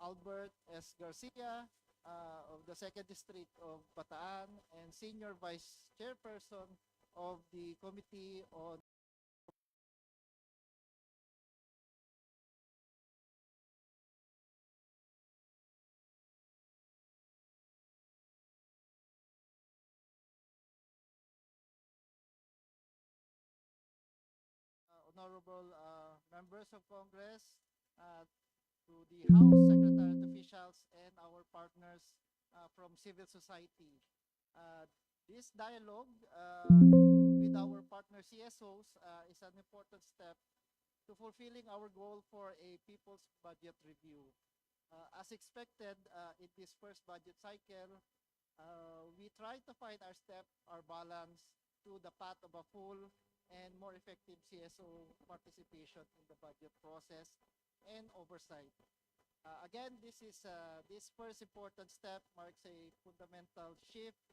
Albert S. Garcia of the 2nd District of Bataan and Senior Vice Chairperson of the Committee on honorable members of Congress, uh, to the House Secretariat officials and our partners from civil society. Uh, this dialogue with our partner CSOs is an important step to fulfilling our goal for a people's budget review. As expected in this first budget cycle, we try to find our step, our balance to the path of a full and more effective CSO participation in the budget process and oversight. Again, this first important step marks a fundamental shift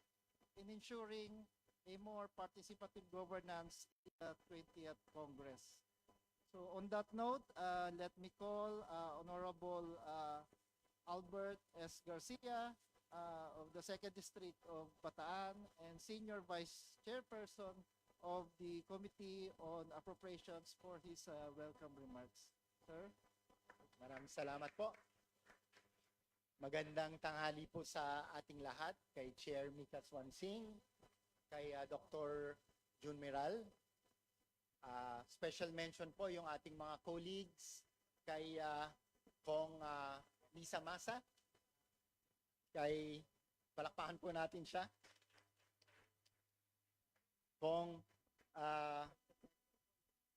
in ensuring a more participative governance in the 20th Congress. So on that note, let me call Honorable Albert S. Garcia of the 2nd District of Bataan and Senior Vice Chairperson of the Committee on Appropriations for his welcome remarks. Sir? Maraming salamat po. Magandang tanghali po sa ating lahat, kay Chair Mika Swansing, kay Dr. Jun Meral. Special mention po yung ating mga colleagues, kay Kong Lisa Masa, kay palakpakan po natin siya, Kong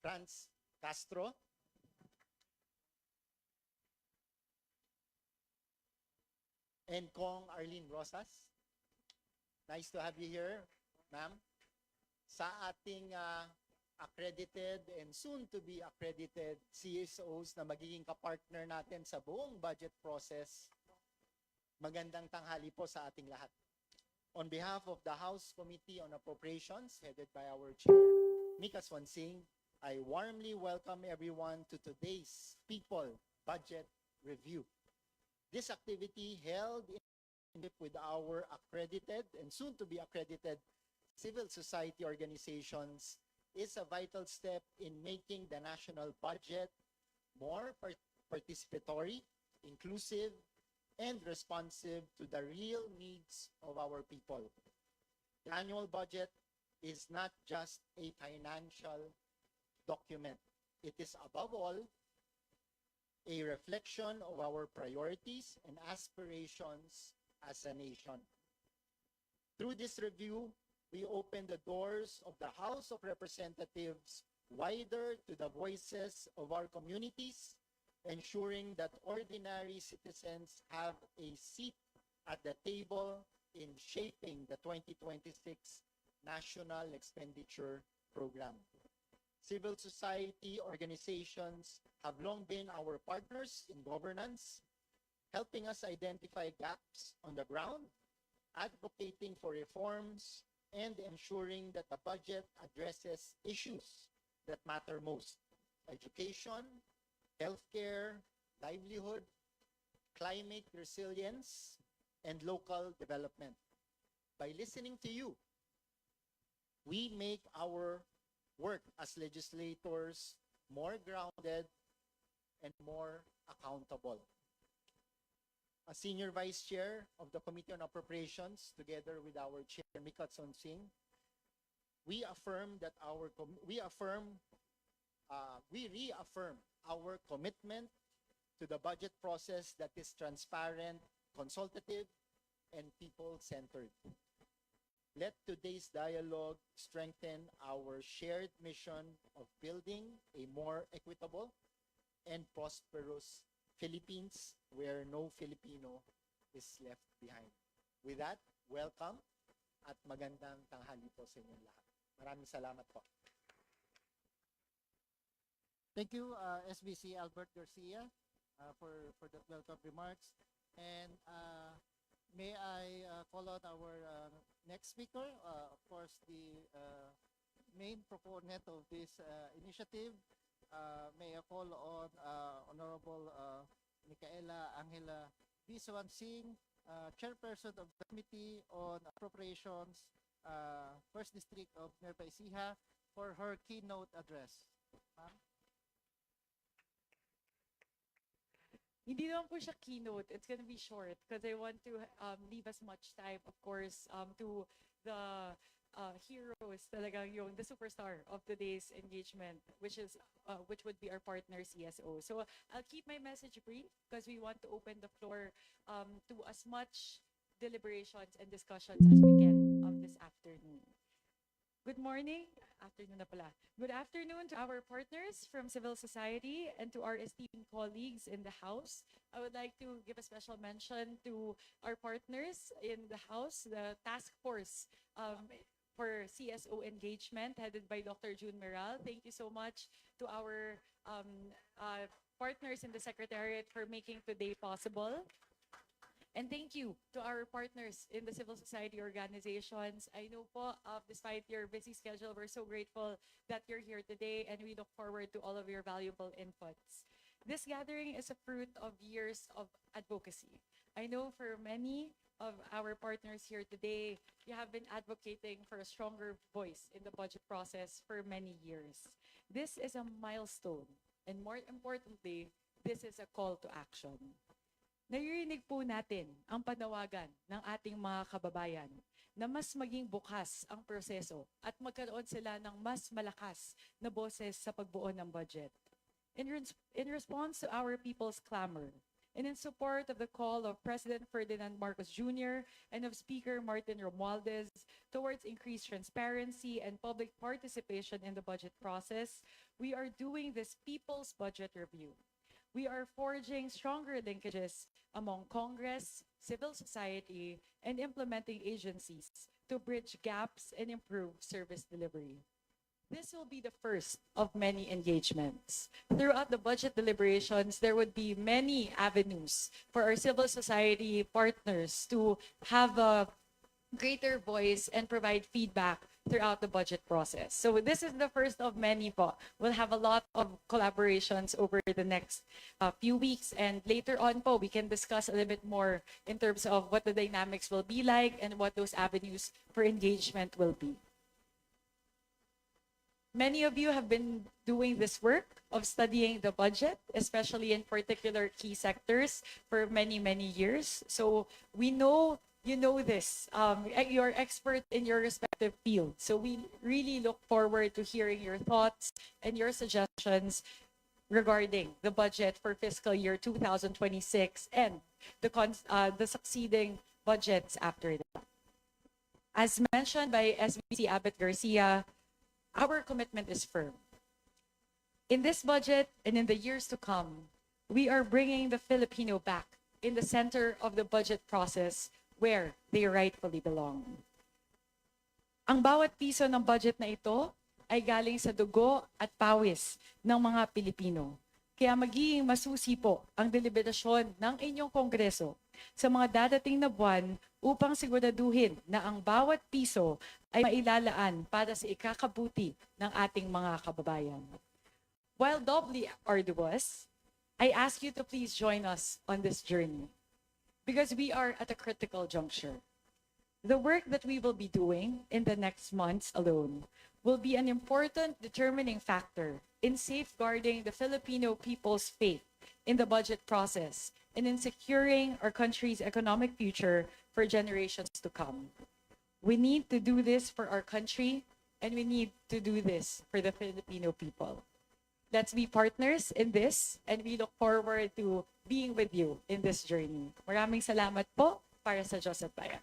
Franz Castro, and Kong Arlene Rosas. Nice to have you here, ma'am. Sa ating accredited and soon to be accredited CSOs na magiging kapartner natin sa buong budget process, magandang tanghali po sa ating lahat. On behalf of the House Committee on Appropriations, headed by our Chair, Mika Swansing, I warmly welcome everyone to today's People Budget Review. This activity held in with our accredited and soon to be accredited civil society organizations is a vital step in making the national budget more participatory, inclusive, and responsive to the real needs of our people. The annual budget is not just a financial document. It is above all a reflection of our priorities and aspirations as a nation. Through this review, we open the doors of the House of Representatives wider to the voices of our communities, ensuring that ordinary citizens have a seat at the table in shaping the 2026 National Expenditure Program. Civil society organizations have long been our partners in governance, helping us identify gaps on the ground, advocating for reforms, and ensuring that the budget addresses issues that matter most: education, healthcare, livelihood, climate resilience, and local development. By listening to you, we make our work as legislators more grounded and more accountable. As Senior Vice Chair of the Committee on Appropriations, together with our Chair Mika Swansing, we reaffirm our commitment to the budget process that is transparent, consultative, and people-centered. Let today's dialogue strengthen our shared mission of building a more equitable and prosperous Philippines where no Filipino is left behind. With that, welcome at magandang tanghali po sa inyong lahat. Maraming salamat po. Thank you, SBC Albert Garcia, for the welcome remarks. And may I call out our next speaker, of course, the main proponent of this initiative. May I call on Honorable Micaela Angela Bisuan Singh, Chairperson of the Committee on Appropriations, First District of Nueva Ecija, for her keynote address. Ma'am? Hindi naman po siya keynote. It's gonna be short because I want to leave as much time, of course, to the heroes, talagang yung the superstar of today's engagement, which would be our partner CSO. So I'll keep my message brief because we want to open the floor to as much deliberations and discussions as we can this afternoon. Good morning. Afternoon na pala. Good afternoon to our partners from civil society and to our esteemed colleagues in the House. I would like to give a special mention to our partners in the House, the task force for CSO engagement headed by Dr. June Meral. Thank you so much to our partners in the Secretariat for making today possible. And thank you to our partners in the civil society organizations. I know po, despite your busy schedule, we're so grateful that you're here today and we look forward to all of your valuable inputs. This gathering is a fruit of years of advocacy. I know for many of our partners here today, you have been advocating for a stronger voice in the budget process for many years. This is a milestone, and more importantly, this is a call to action. Naririnig po natin ang panawagan ng ating mga kababayan na mas maging bukas ang proseso at magkaroon sila ng mas malakas na boses sa pagbuo ng budget. In response to our people's clamor, and in support of the call of President Ferdinand Marcos Jr. and of Speaker Martin Romualdez towards increased transparency and public participation in the budget process, we are doing this People's Budget Review. We are forging stronger linkages among Congress, civil society, and implementing agencies to bridge gaps and improve service delivery. This will be the first of many engagements. Throughout the budget deliberations, there would be many avenues for our civil society partners to have a greater voice and provide feedback throughout the budget process. So this is the first of many po. We'll have a lot of collaborations over the next few weeks, and later on po, we can discuss a little bit more in terms of what the dynamics will be like and what those avenues for engagement will be. Many of you have been doing this work of studying the budget, especially in particular key sectors, for many, many years. So we know you know this. You're expert in your respective field. So we really look forward to hearing your thoughts and your suggestions regarding the budget for fiscal year 2026 and the succeeding budgets after that. As mentioned by SVP Abet Garcia, our commitment is firm. In this budget and in the years to come, we are bringing the Filipino back in the center of the budget process where they rightfully belong. Ang bawat piso ng budget na ito ay galing sa dugo at pawis ng mga Pilipino. Kaya magiging masusi po ang deliberasyon ng inyong Kongreso sa mga dadating na buwan upang siguraduhin na ang bawat piso ay mailalaan para sa ikakabuti ng ating mga kababayan. While doubly arduous, I ask you to please join us on this journey because we are at a critical juncture. The work that we will be doing in the next months alone will be an important determining factor in safeguarding the Filipino people's faith in the budget process and in securing our country's economic future for generations to come. We need to do this for our country, and we need to do this for the Filipino people. Let's be partners in this, and we look forward to being with you in this journey. Maraming salamat po para sa Diyos at Bayan.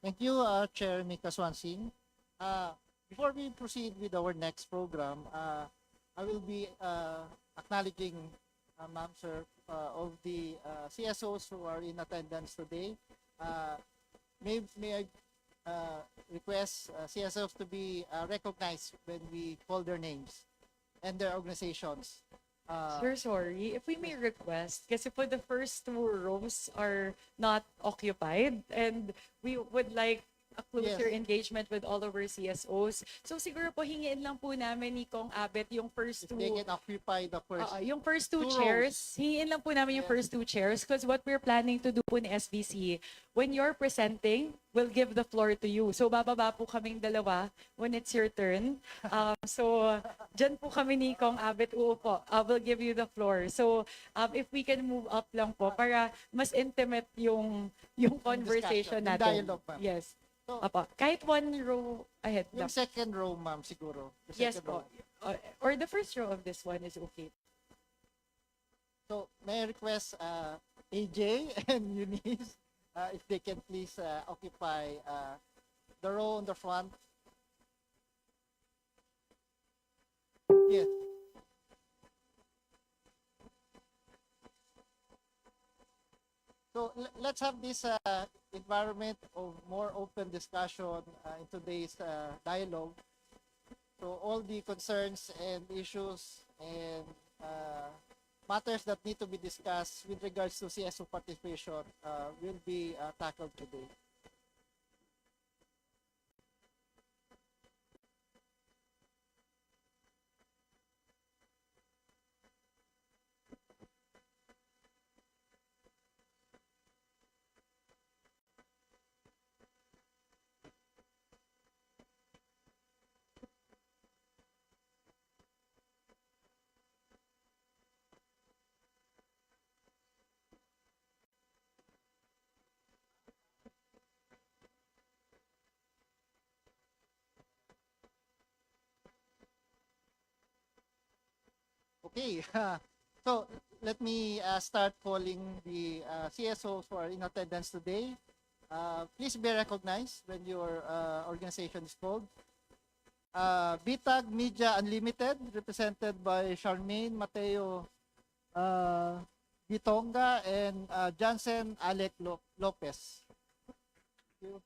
Thank you, Chair Mika Swansing. Before we proceed with our next program, I will be acknowledging, Ma'am, Sir, of the CSOs who are in attendance today. May I request CSOs to be recognized when we call their names and their organizations. Sir, sorry, if we may request, kasi po the first two rows are not occupied, and we would like a closer Yes. engagement with all of our CSOs. So siguro po hingiin lang po namin ni Kong Abet yung first If they two can occupy the first yung first two two chairs, rows. hingiin lang po namin yung Yes. first two chairs because what we're planning to do po ni SBC, when you're presenting, we'll give the floor to you. So bababa po kaming dalawa when it's your turn. So dyan po kami ni Kong Abet uupo. We'll give you the floor. So if we can move up lang po para mas intimate yung conversation discussion, yung natin. dialogue, ma'am. Yes. So, Apo. Kahit one row ahead lang. yung second row, ma'am, siguro. The Yes second po. row. Or the first row of this one is okay. So, may I request AJ and Eunice if they can please occupy the row on the front. Yes. So let's have this environment of more open discussion in today's dialogue. So all the concerns and issues and matters that need to be discussed with regards to CSO participation will be tackled today. Okay, so let me start calling the CSOs who are in attendance today. Please be recognized when your organization is called. BTAG Media Unlimited, represented by Charmaine Mateo Bitonga and Jansen Alec Lopez. Thank you.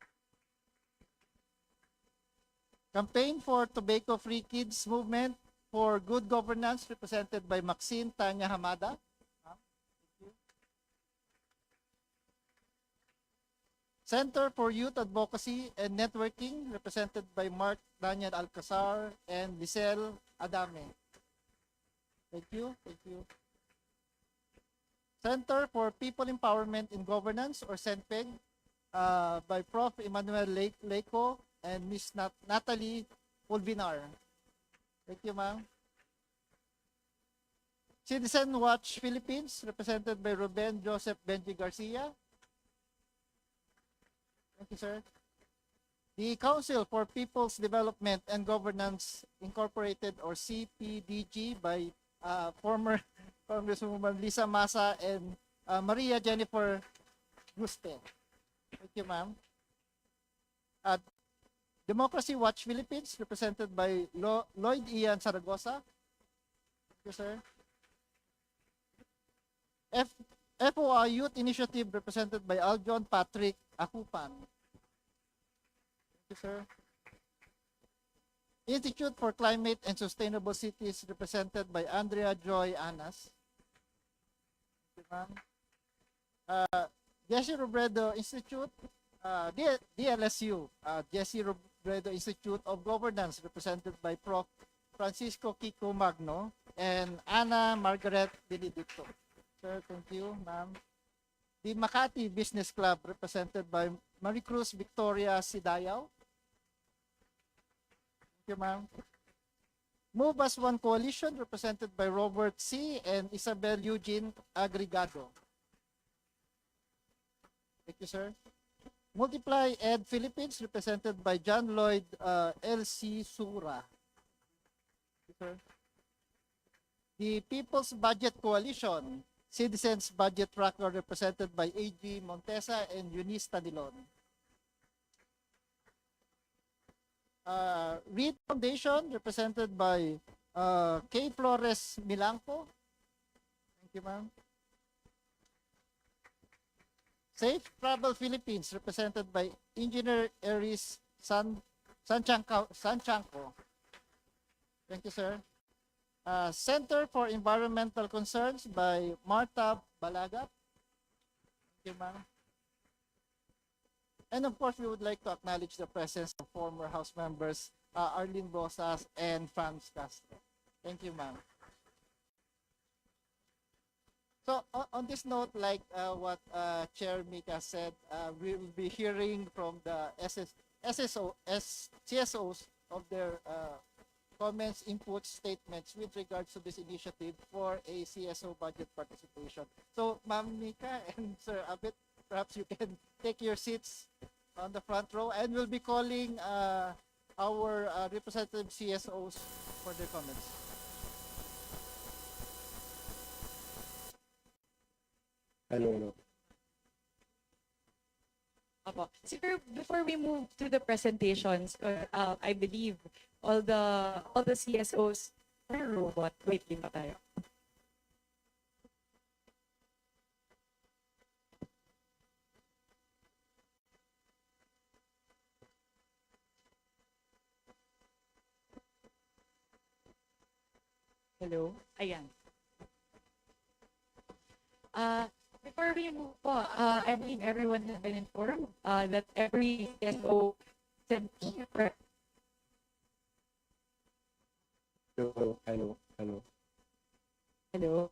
Campaign for Tobacco Free Kids Movement for Good Governance, represented by Maxine Tanya Hamada. Center for Youth Advocacy and Networking, represented by Mark Daniel Alcazar and Lisel Adame. Thank you. Thank you. Center for People Empowerment in Governance, or CENPEG, by Prof. Emmanuel Leco and Ms. Natalie Pulvinar. Thank you, ma'am. Citizen Watch Philippines, represented by Ruben Joseph Benji Garcia. Thank you, sir. The Council for People's Development and Governance Incorporated, or CPDG, by former Congresswoman Lisa Masa and Maria Jennifer Guste. Thank you, ma'am. Democracy Watch Philippines, represented by Lloyd Ian Zaragoza. Thank you, sir. FOI Youth Initiative, represented by Aljon Patrick Akupan. Thank you, sir. Institute for Climate and Sustainable Cities, represented by Andrea Joy Anas. Thank you, ma'am. Jesse Robredo Institute, DLSU, Jesse Robredo Institute of Governance, represented by Prof. Francisco Kiko Magno and Ana Margaret Benedicto. Sir, thank you, ma'am. The Makati Business Club, represented by Maricruz Victoria Sidayaw. Thank you, ma'am. Move as One Coalition, represented by Robert C. and Isabel Eugene Agregado. Thank you, sir. Multiply Ed Philippines, represented by John Lloyd L.C. Sura. Thank you, sir. The People's Budget Coalition, Citizens Budget Tracker, represented by A.G. Montesa and Eunice Tanilon. Reed Foundation, represented by K. Flores Milanco. Thank you, ma'am. Safe Travel Philippines, represented by Engineer Eris Sanchanco. Thank you, sir. Center for Environmental Concerns by Marta Balagat. Thank you, ma'am. And of course, we would like to acknowledge the presence of former House members Arlene Rosas and Franz Castro. Thank you, ma'am. So on this note, like what Chair Mika said, we will be hearing from the CSOs of their comments, inputs, statements with regards to this initiative for a CSO budget participation. So, Ma'am Mika and Sir Abit, perhaps you can take your seats on the front row, and we'll be calling our representative CSOs for their comments. Hello. Apo. Siguro before we move to the presentations, I believe all the CSOs are robot. Wait, lima tayo. Hello? Ayan. Before we move po, I believe everyone has been informed that every CSO sent Hello. Hello? Hello?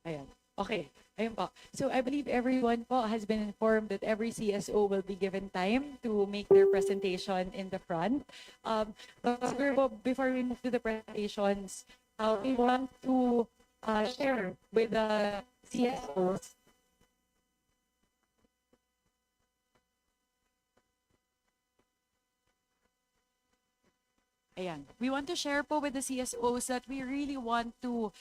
Ayan. Okay. Ayun po. So I believe everyone po has been informed that every CSO will be given time to make their presentation in the front. But siguro po, before we move to the presentations, we want to share with the CSOs Ayan. We want to share po with the CSOs that we really want to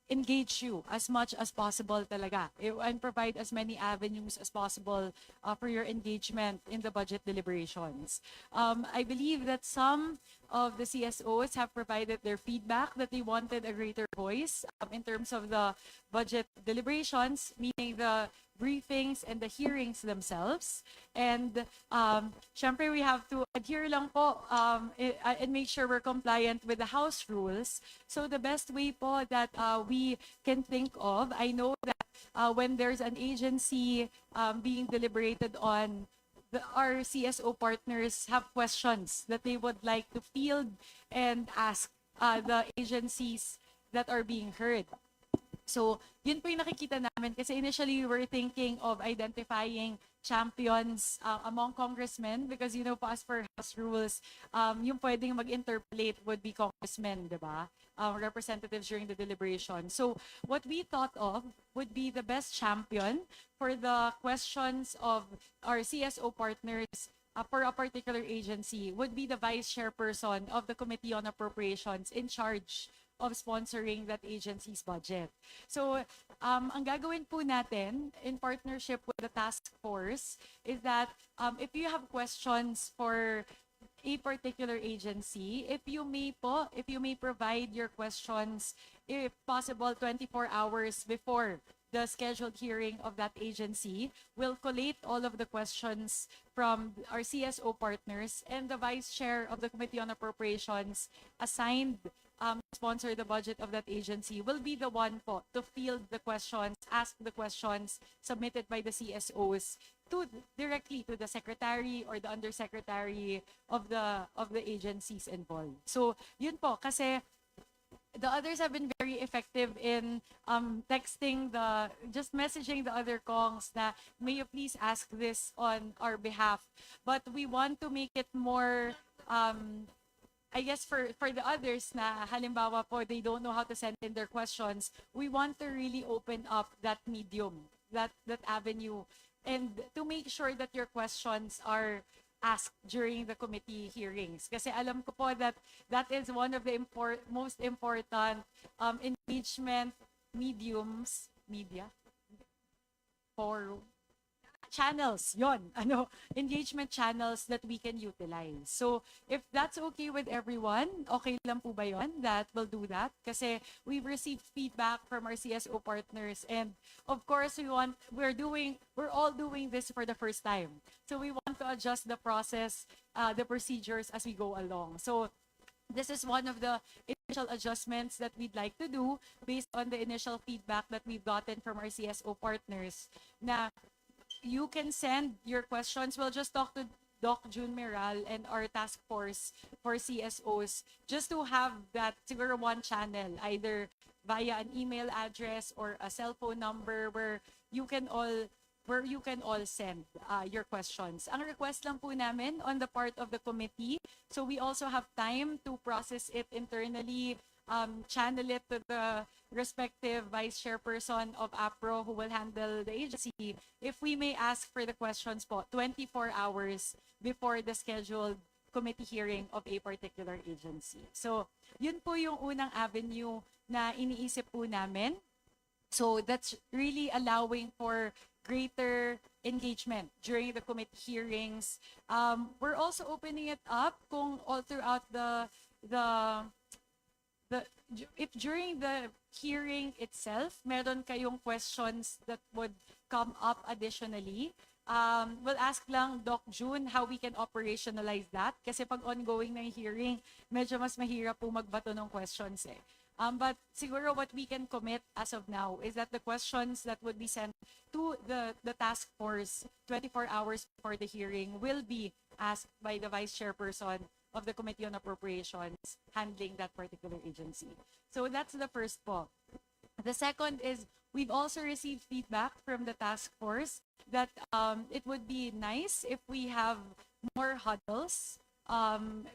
engage you as much as possible talaga and provide as many avenues as possible for your engagement in the budget deliberations. I believe that some of the CSOs have provided their feedback that they wanted a greater voice in terms of the budget deliberations, meaning the briefings and the hearings themselves. And syempre we have to adhere lang po and make sure we're compliant with the House rules. So the best way po that we can think of, I know that when there's an agency being deliberated on, our CSO partners have questions that they would like to field and ask the agencies that are being heard. So, yun po yung nakikita namin kasi initially we were thinking of identifying champions among congressmen because you know po as per House rules, yung pwedeng mag-interpolate would be congressmen, di ba? Representatives during the deliberation. So, what we thought of would be the best champion for the questions of our CSO partners for a particular agency would be the vice chairperson of the Committee on Appropriations in charge of sponsoring that agency's budget. So, ang gagawin po natin in partnership with the task force is that if you have questions for a particular agency, if you may provide your questions, if possible, 24 hours before the scheduled hearing of that agency, we'll collate all of the questions from our CSO partners, and the vice chair of the Committee on Appropriations assigned sponsor the budget of that agency will be the one po to field the questions, ask the questions submitted by the CSOs directly to the secretary or the undersecretary of the agencies involved. So yun po kasi the others have been very effective in just messaging the other kongs na may you please ask this on our behalf. But we want to make it more I guess for the others na halimbawa po they don't know how to send in their questions, we want to really open up that medium, that avenue, and to make sure that your questions are asked during the committee hearings. Kasi alam ko po that is one of the most important engagement channels, engagement channels that we can utilize. So, if that's okay with everyone, okay lang po ba yun? That we'll do that? Kasi we've received feedback from our CSO partners, and of course, we're all doing this for the first time. So, we want to adjust the process, the procedures as we go along. So, this is one of the initial adjustments that we'd like to do based on the initial feedback that we've gotten from our CSO partners na you can send your questions. We'll just talk to Doc June Meral and our task force for CSOs just to have that siguro one channel, either via an email address or a cell phone number you can all where you can all send your questions. Ang request lang po namin on the part of the committee, so we also have time to process it internally, channel it to the respective vice chairperson of APRO who will handle the agency. If we may ask for the questions po, 24 hours before the scheduled committee hearing of a particular agency. So, yun po yung unang avenue na iniisip po namin. So, that's really allowing for greater engagement during the committee hearings. We're also opening it up kung all throughout the if during the hearing itself, meron kayong questions that would come up additionally, we'll ask lang Doc June how we can operationalize that. Kasi pag ongoing na yung hearing, medyo mas mahirap po magbato ng questions eh. But siguro what we can commit as of now is that the questions that would be sent to the task force 24 hours before the hearing will be asked by the vice chairperson of the Committee on Appropriations handling that particular agency. So that's the first po. The second is we've also received feedback from the task force that it would be nice if we have more huddles,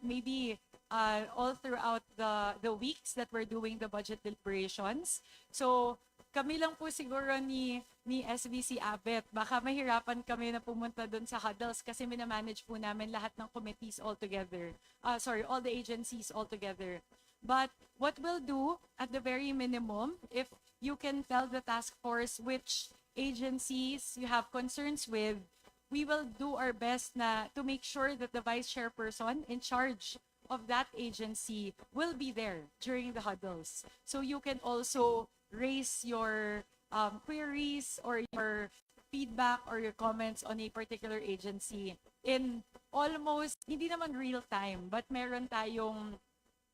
maybe all throughout the weeks that we're doing the budget deliberations. So kami lang po siguro ni SVC Abet, baka mahirapan kami na pumunta doon sa huddles kasi minamanage po namin lahat ng committees all together. All the agencies all together. But what we'll do at the very minimum, if you can tell the task force which agencies you have concerns with, we will do our best to make sure that the vice chairperson in charge of that agency will be there during the huddles. So you can also raise your queries or your feedback or your comments on a particular agency in almost, hindi naman real time, but meron tayong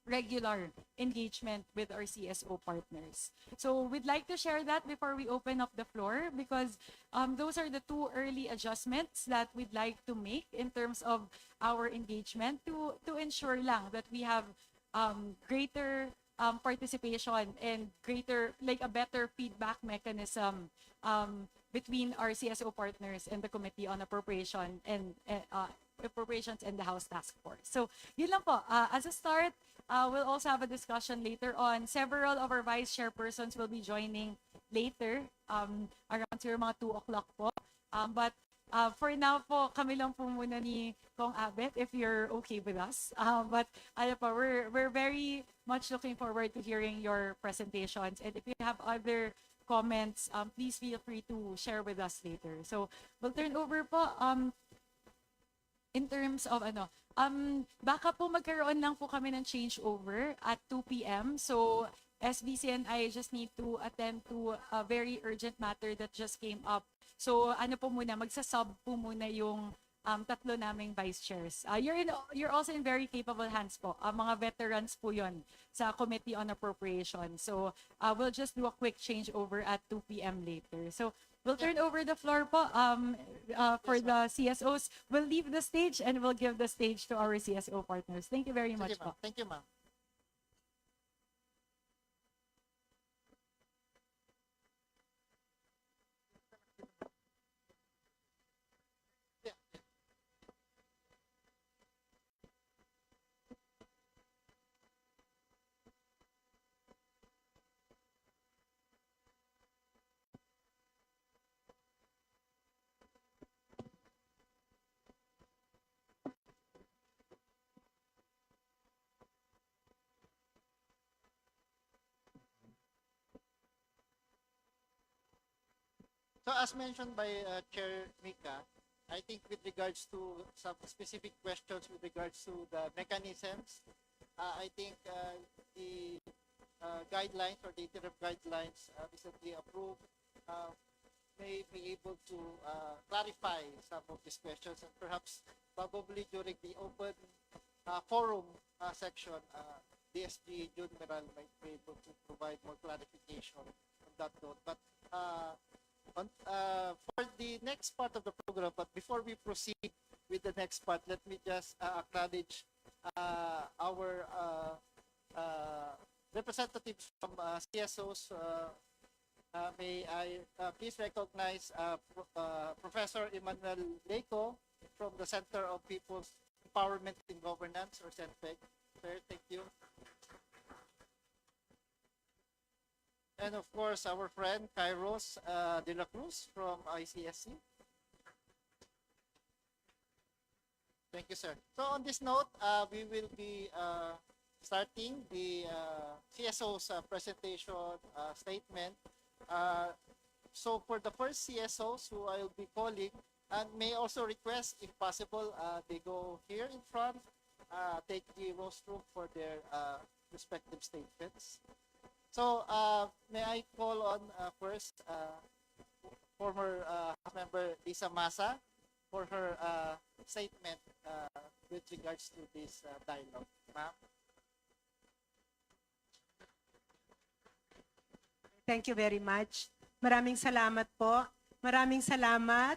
regular engagement with our CSO partners. So we'd like to share that before we open up the floor because those are the two early adjustments that we'd like to make in terms of our engagement to ensure lang that we have greater participation and greater, like a better feedback mechanism between our CSO partners and the Committee on Appropriation and Appropriations and the House Task Force. So, yun lang po. As a start, we'll also have a discussion later on. Several of our vice chairpersons will be joining later, around siguro mga 2 o'clock po. But for now po, kami lang po muna ni Kong Abet, if you're okay with us. But ano po, we're very much looking forward to hearing your presentations. And if you have other comments, please feel free to share with us later. So, we'll turn over po. In terms of baka po magkaroon lang po kami ng changeover at 2 p.m. So, SBC and I just need to attend to a very urgent matter that just came up. So, po muna, magsasub po muna yung tatlo naming vice chairs. You're also in very capable hands po. Mga veterans po yon sa Committee on Appropriation. So, we'll just do a quick changeover at 2 p.m. later. So, we'll turn over the floor po for the CSOs. We'll leave the stage and we'll give the stage to our CSO partners. Thank you very much po. Thank you, ma'am. So as mentioned by Chair Mika, I think with regards to some specific questions with regards to the mechanisms, I think the guidelines or the interim guidelines recently approved may be able to clarify some of these questions and perhaps probably during the open forum section, DSG June Meral might be able to provide more clarification on that note. But For the next part of the program, but before we proceed with the next part, let me just acknowledge our representatives from CSOs. May I please recognize Professor Emmanuel Leco from the Center of People's Empowerment in Governance, or CENPEG. Sir, thank you. And of course, our friend Kairos De La Cruz from ICSC. Thank you, sir. So on this note, we will be starting the CSO's presentation statement. So for the first CSOs who I will be calling, and may also request, if possible, they go here in front, take the rostrum for their respective statements. So, may I call on first former House Member Lisa Masa for her statement with regards to this dialogue. Ma'am? Thank you very much. Maraming salamat po. Maraming salamat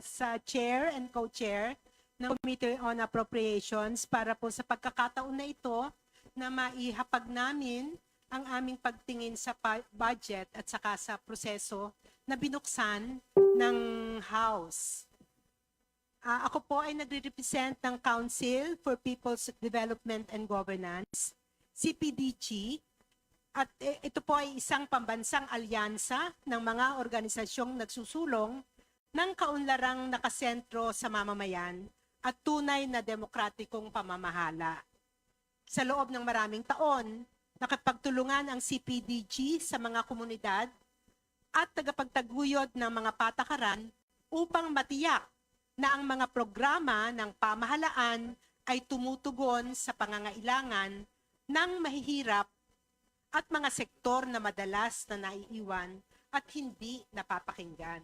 sa chair and co-chair ng Committee on Appropriations para po sa pagkakataon na ito na maihapag namin ang aming pagtingin sa budget at saka sa proseso na binuksan ng House. Ako po ay nagre-represent ng Council for People's Development and Governance, CPDG, at ito po ay isang pambansang alyansa ng mga organisasyong nagsusulong ng kaunlarang nakasentro sa mamamayan at tunay na demokratikong pamamahala. Sa loob ng maraming taon, nakapagtulungan ang CPDG sa mga komunidad at tagapagtaguyod ng mga patakaran upang matiyak na ang mga programa ng pamahalaan ay tumutugon sa pangangailangan ng mahihirap at mga sektor na madalas na naiiwan at hindi napapakinggan.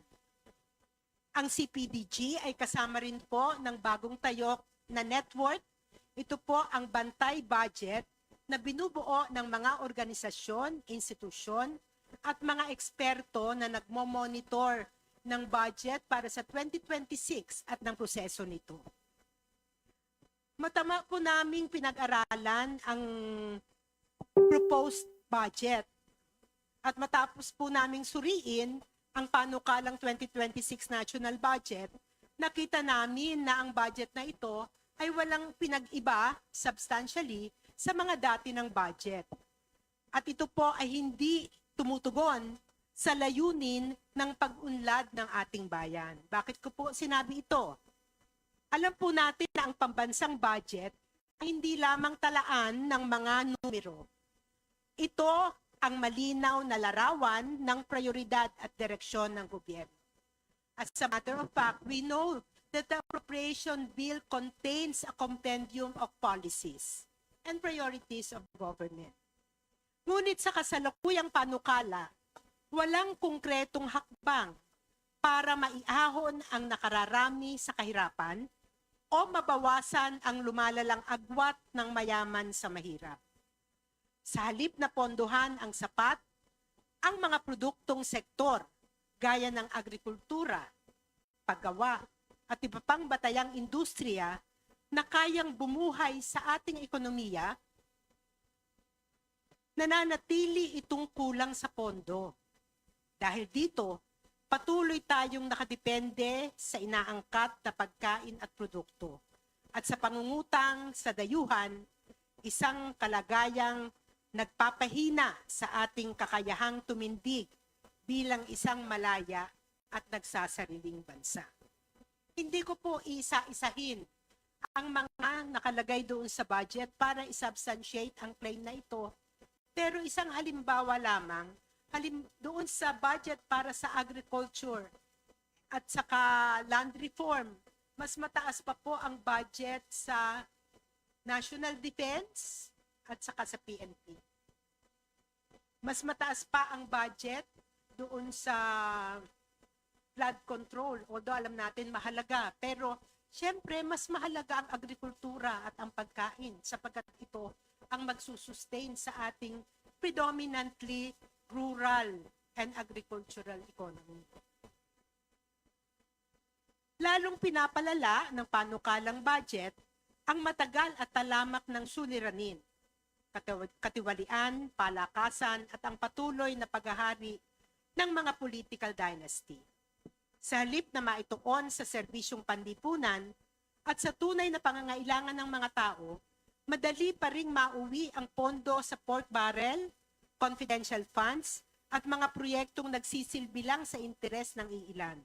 Ang CPDG ay kasama rin po ng bagong tayok na network. Ito po ang bantay budget na binubuo ng mga organisasyon, institusyon, at mga eksperto na nagmo-monitor ng budget para sa 2026 at ng proseso nito. Matama po naming pinag-aralan ang proposed budget at matapos po naming suriin ang panukalang 2026 national budget, nakita namin na ang budget na ito ay walang pinag-iba substantially sa mga dati ng budget. At ito po ay hindi tumutugon sa layunin ng pag-unlad ng ating bayan. Bakit ko po sinabi ito? Alam po natin na ang pambansang budget ay hindi lamang talaan ng mga numero. Ito ang malinaw na larawan ng prioridad at direksyon ng gobyerno. As a matter of fact, we know that the appropriation bill contains a compendium of policies and priorities of government. Ngunit sa kasalukuyang panukala, walang konkretong hakbang para maiahon ang nakararami sa kahirapan o mabawasan ang lumalalang agwat ng mayaman sa mahirap. Sa halip na pondohan ang sapat, ang mga produktong sektor gaya ng agrikultura, paggawa at iba pang batayang industriya na kayang bumuhay sa ating ekonomiya, nananatili itong kulang sa pondo. Dahil dito, patuloy tayong nakadepende sa inaangkat na pagkain at produkto. At sa pangungutang sa dayuhan, isang kalagayang nagpapahina sa ating kakayahang tumindig bilang isang malaya at nagsasariling bansa. Hindi ko po isa-isahin ang mga nakalagay doon sa budget para isubstantiate ang claim na ito. Pero isang halimbawa lamang, doon sa budget para sa agriculture at saka land reform, mas mataas pa po ang budget sa National Defense at saka sa PNP. Mas mataas pa ang budget doon sa flood control, although alam natin mahalaga, pero siyempre, mas mahalaga ang agrikultura at ang pagkain sapagkat ito ang magsusustain sa ating predominantly rural and agricultural economy. lalong pinapalala ng panukalang budget ang matagal at talamak ng suliranin, katiwalian, palakasan at ang patuloy na paghahari ng mga political dynasty. Sa halip na maituon sa serbisyong panlipunan at sa tunay na pangangailangan ng mga tao, madali pa ring mauwi ang pondo sa pork barrel, confidential funds, at mga proyektong nagsisilbi lang sa interes ng iilan.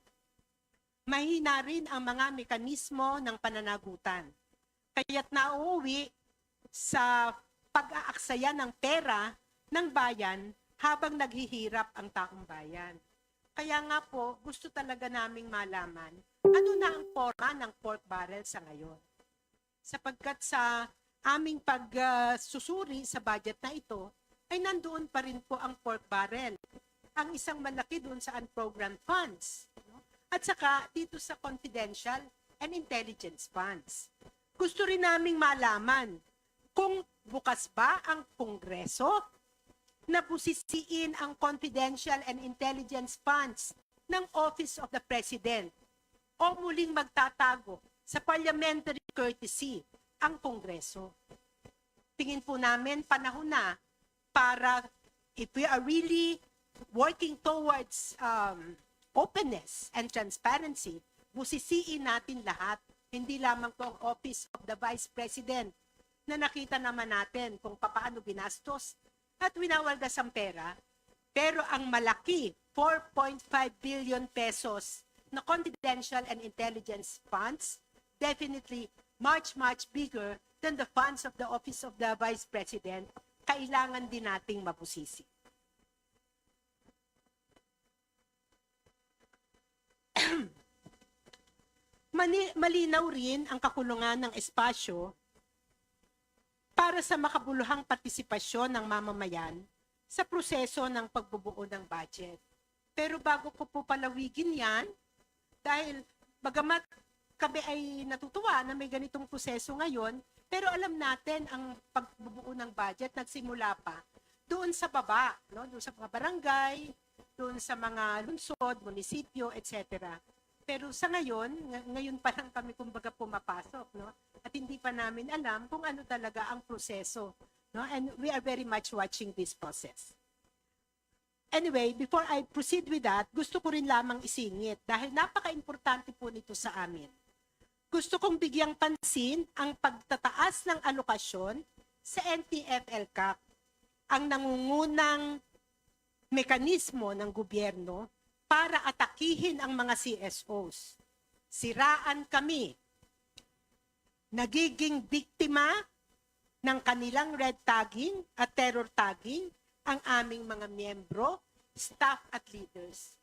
Mahina rin ang mga mekanismo ng pananagutan, kaya't nauuwi sa pag-aaksaya ng pera ng bayan habang naghihirap ang taong bayan. Kaya nga po, gusto talaga naming malaman ano na ang forma ng pork barrel sa ngayon. Sapagkat sa aming pagsusuri sa budget na ito, ay nandoon pa rin po ang pork barrel. Ang isang malaki doon sa unprogrammed funds. At saka dito sa confidential and intelligence funds. Gusto rin naming malaman kung bukas ba ang Kongreso na busisiin ang confidential and intelligence funds ng Office of the President o muling magtatago sa parliamentary courtesy ang Kongreso. Tingin po namin panahon na para, if we are really working towards openness and transparency, busisiin natin lahat, hindi lamang po ang Office of the Vice President na nakita naman natin kung paano ginastos at winawaldas ang pera, pero ang malaki, 4.5 billion pesos na confidential and intelligence funds, definitely much bigger than the funds of the Office of the Vice President, kailangan din nating mabusisi. Malinaw rin ang kakulungan ng espasyo para sa makabuluhang partisipasyon ng mamamayan sa proseso ng pagbubuo ng budget. Pero bago ko po palawigin yan, dahil bagamat kami ay natutuwa na may ganitong proseso ngayon, pero alam natin ang pagbubuo ng budget nagsimula pa doon sa baba, no? Doon sa mga barangay, doon sa mga lungsod, munisipyo, etc. Pero sa ngayon pa lang kami kumbaga pumapasok, no? At hindi pa namin alam kung ano talaga ang proseso, no? And we are very much watching this process. Anyway, before I proceed with that, gusto ko rin lamang isingit dahil napaka-importante po nito sa amin. Gusto kong bigyang pansin ang pagtataas ng alokasyon sa NTF-ELCAC, ang nangungunang mekanismo ng gobyerno para atakihin ang mga CSOs. Siraan kami. Nagiging biktima ng kanilang red tagging at terror tagging ang aming mga miyembro, staff at leaders.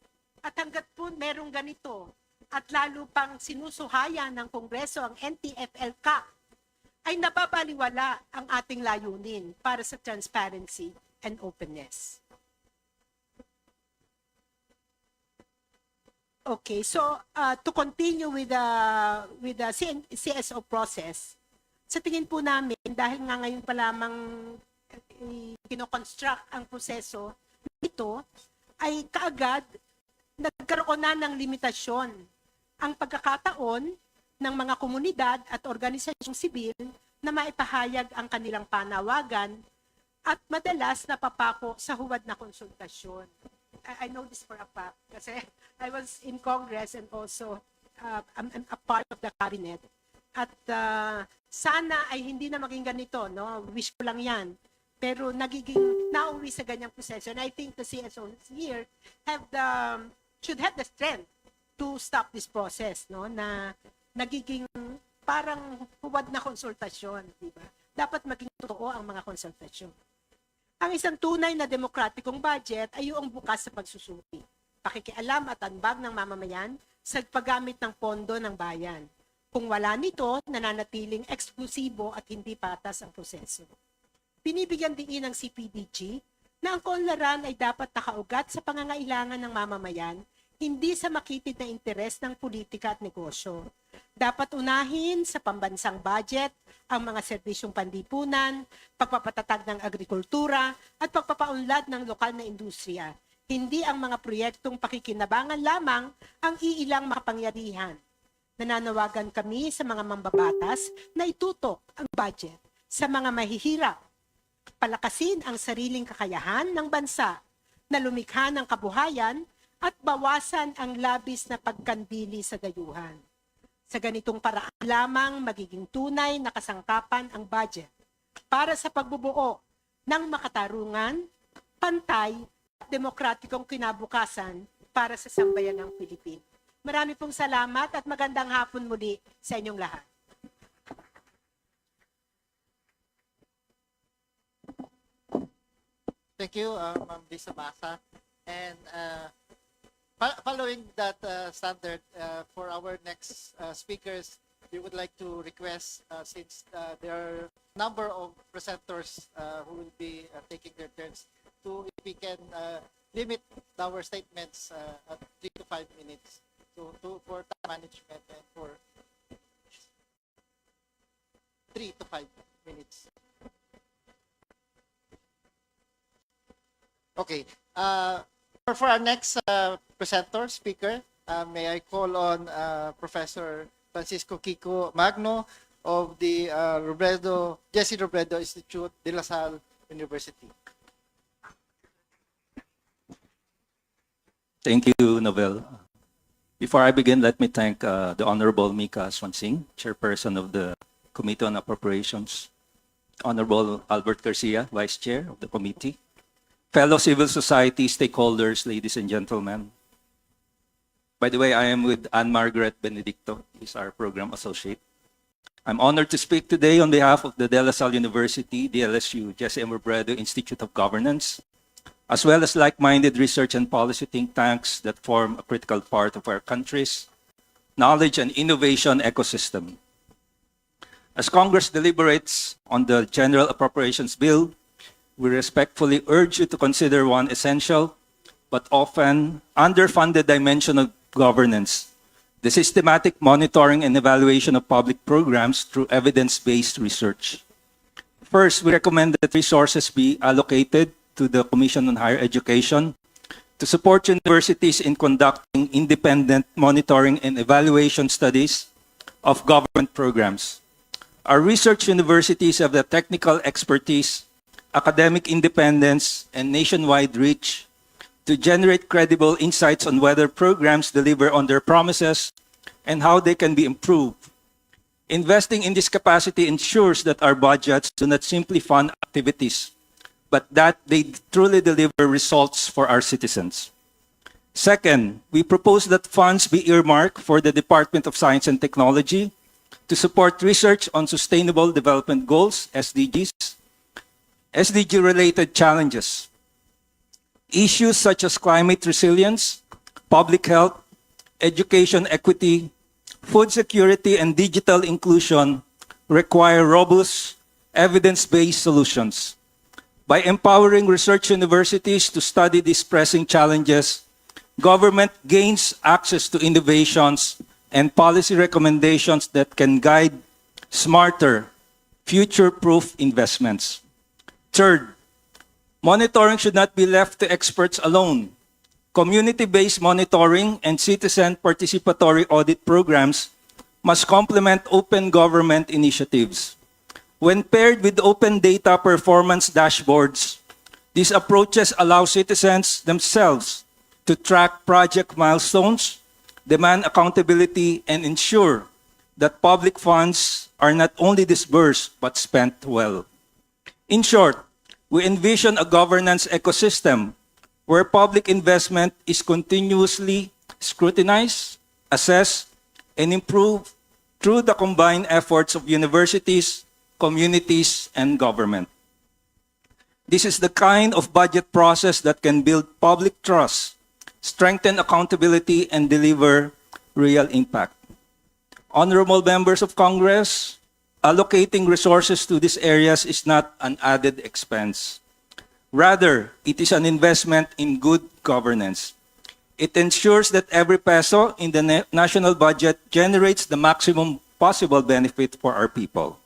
At hanggat po merong ganito at lalo pang sinusuhayan ng Kongreso ang NTF-ELCAC, ay nababaliwala ang ating layunin para sa transparency and openness. Okay, so to continue with the CSO process, sa tingin po namin, dahil nga ngayon pa lamang kinoconstruct ang proseso, ito ay kaagad nagkaroon na ng limitasyon ang pagkakataon ng mga komunidad at organisasyong sibil na maipahayag ang kanilang panawagan at madalas napapako sa huwad na konsultasyon. I know this for a fact kasi I was in Congress and also I'm a part of the cabinet. At sana ay hindi na maging ganito, no? Wish ko lang yan. Pero nagiging nauwi sa ganyang proseso. And I think the CSOs here should have the strength to stop this process, no? Na nagiging parang huwad na konsultasyon, di ba? Dapat maging totoo ang mga konsultasyon. Ang isang tunay na demokratikong budget ay yung bukas sa pagsusuri, pakikialam at anbag ng mamamayan sa paggamit ng pondo ng bayan. Kung wala nito, nananatiling eksklusibo at hindi patas ang proseso. Binibigyan din ng CPDG na ang kaunlaran ay dapat nakaugat sa pangangailangan ng mamamayan, hindi sa makitid na interes ng politika at negosyo. Dapat unahin sa pambansang budget ang mga serbisyong panlipunan, pagpapatatag ng agrikultura at pagpapaunlad ng lokal na industriya. Hindi ang mga proyektong pakikinabangan lamang ang iilang makapangyarihan. Nananawagan kami sa mga mambabatas na itutok ang budget sa mga mahihirap, palakasin ang sariling kakayahan ng bansa na lumikha ng kabuhayan at bawasan ang labis na pagkandili sa dayuhan. Sa ganitong paraan lamang magiging tunay na kasangkapan ang budget para sa pagbubuo ng makatarungan, pantay at demokratikong kinabukasan para sa sambayanang Pilipino. Marami pong salamat at magandang hapon muli sa inyong lahat. Thank you, Ma'am Lisa Basa. And following that standard, for our next speakers, we would like to request, since there are a number of presenters who will be taking their turns, if we can limit our statements at 3 to 5 minutes. So for time management and for 3 to 5 minutes. Okay. For our next presenter, speaker, may I call on Professor Francisco Kiko Magno of the Jesse Robredo Institute de La Salle University. Thank you, Novel. Before I begin, let me thank the Honorable Mika Swansing, Chairperson of the Committee on Appropriations, Honorable Albert Garcia, Vice Chair of the committee, fellow civil society stakeholders, ladies and gentlemen. By the way, I am with Anne-Margaret Benedicto, who is our program associate. I'm honored to speak today on behalf of the De La Salle University, DLSU, Jesse M. Robredo Institute of Governance, as well as like-minded research and policy think tanks that form a critical part of our country's knowledge and innovation ecosystem. As Congress deliberates on the General Appropriations Bill, we respectfully urge you to consider one essential but often underfunded dimension of governance: the systematic monitoring and evaluation of public programs through evidence-based research. First, we recommend that resources be allocated to the Commission on Higher Education to support universities in conducting independent monitoring and evaluation studies of government programs. Our research universities have the technical expertise, academic independence, and nationwide reach to generate credible insights on whether programs deliver on their promises and how they can be improved. Investing in this capacity ensures that our budgets do not simply fund activities, but that they truly deliver results for our citizens. Second, we propose that funds be earmarked for the Department of Science and Technology to support research on Sustainable Development Goals, SDGs, SDG-related challenges. Issues such as climate resilience, public health, education equity, food security, and digital inclusion require robust, evidence-based solutions. By empowering research universities to study these pressing challenges, government gains access to innovations and policy recommendations that can guide smarter, future-proof investments. Third, monitoring should not be left to experts alone. Community-based monitoring and citizen participatory audit programs must complement open government initiatives. When paired with open data performance dashboards, these approaches allow citizens themselves to track project milestones, demand accountability, and ensure that public funds are not only disbursed but spent well. In short, we envision a governance ecosystem where public investment is continuously scrutinized, assessed, and improved through the combined efforts of universities, communities, and government. This is the kind of budget process that can build public trust, strengthen accountability, and deliver real impact. Honorable members of Congress, allocating resources to these areas is not an added expense. Rather, it is an investment in good governance. It ensures that every peso in the national budget generates the maximum possible benefit for our people.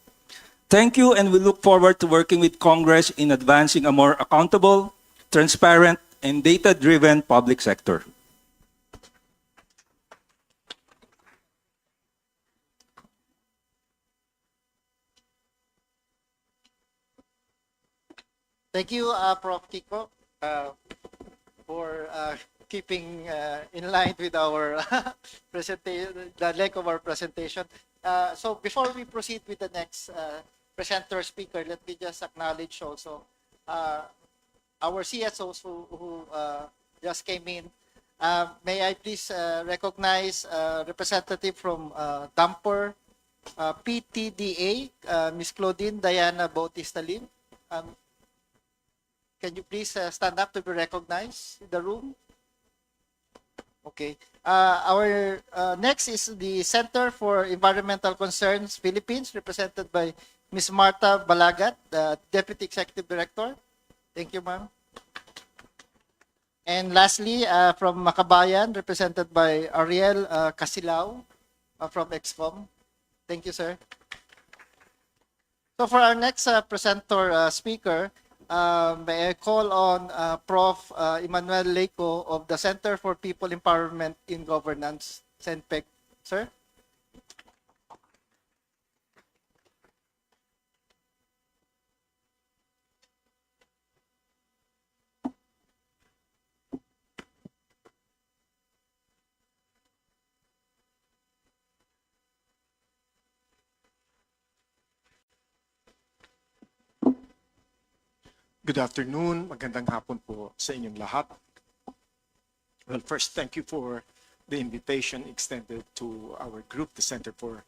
Thank you, and we look forward to working with Congress in advancing a more accountable, transparent, and data-driven public sector. Thank you, Prof. Kiko, for keeping in line with our presentation, the length of our presentation. So before we proceed with the next presenter speaker, let me just acknowledge also our CSOs who just came in. May I please recognize representative from Damper PTDA, Ms. Claudine Diana Bautista Lim. Can you please stand up to be recognized in the room? Okay. Our next is the Center for Environmental Concerns Philippines, represented by Ms. Marta Balagat, the Deputy Executive Director. Thank you, ma'am. And lastly, from Makabayan, represented by Ariel Casilao from EXCOM. Thank you, sir. So for our next presenter speaker, may I call on Prof. Emmanuel Leco of the Center for People Empowerment in Governance, CENPEG. Sir? Good afternoon. Magandang hapon po sa inyong lahat. Well, first, thank you for the invitation extended to our group, the Center for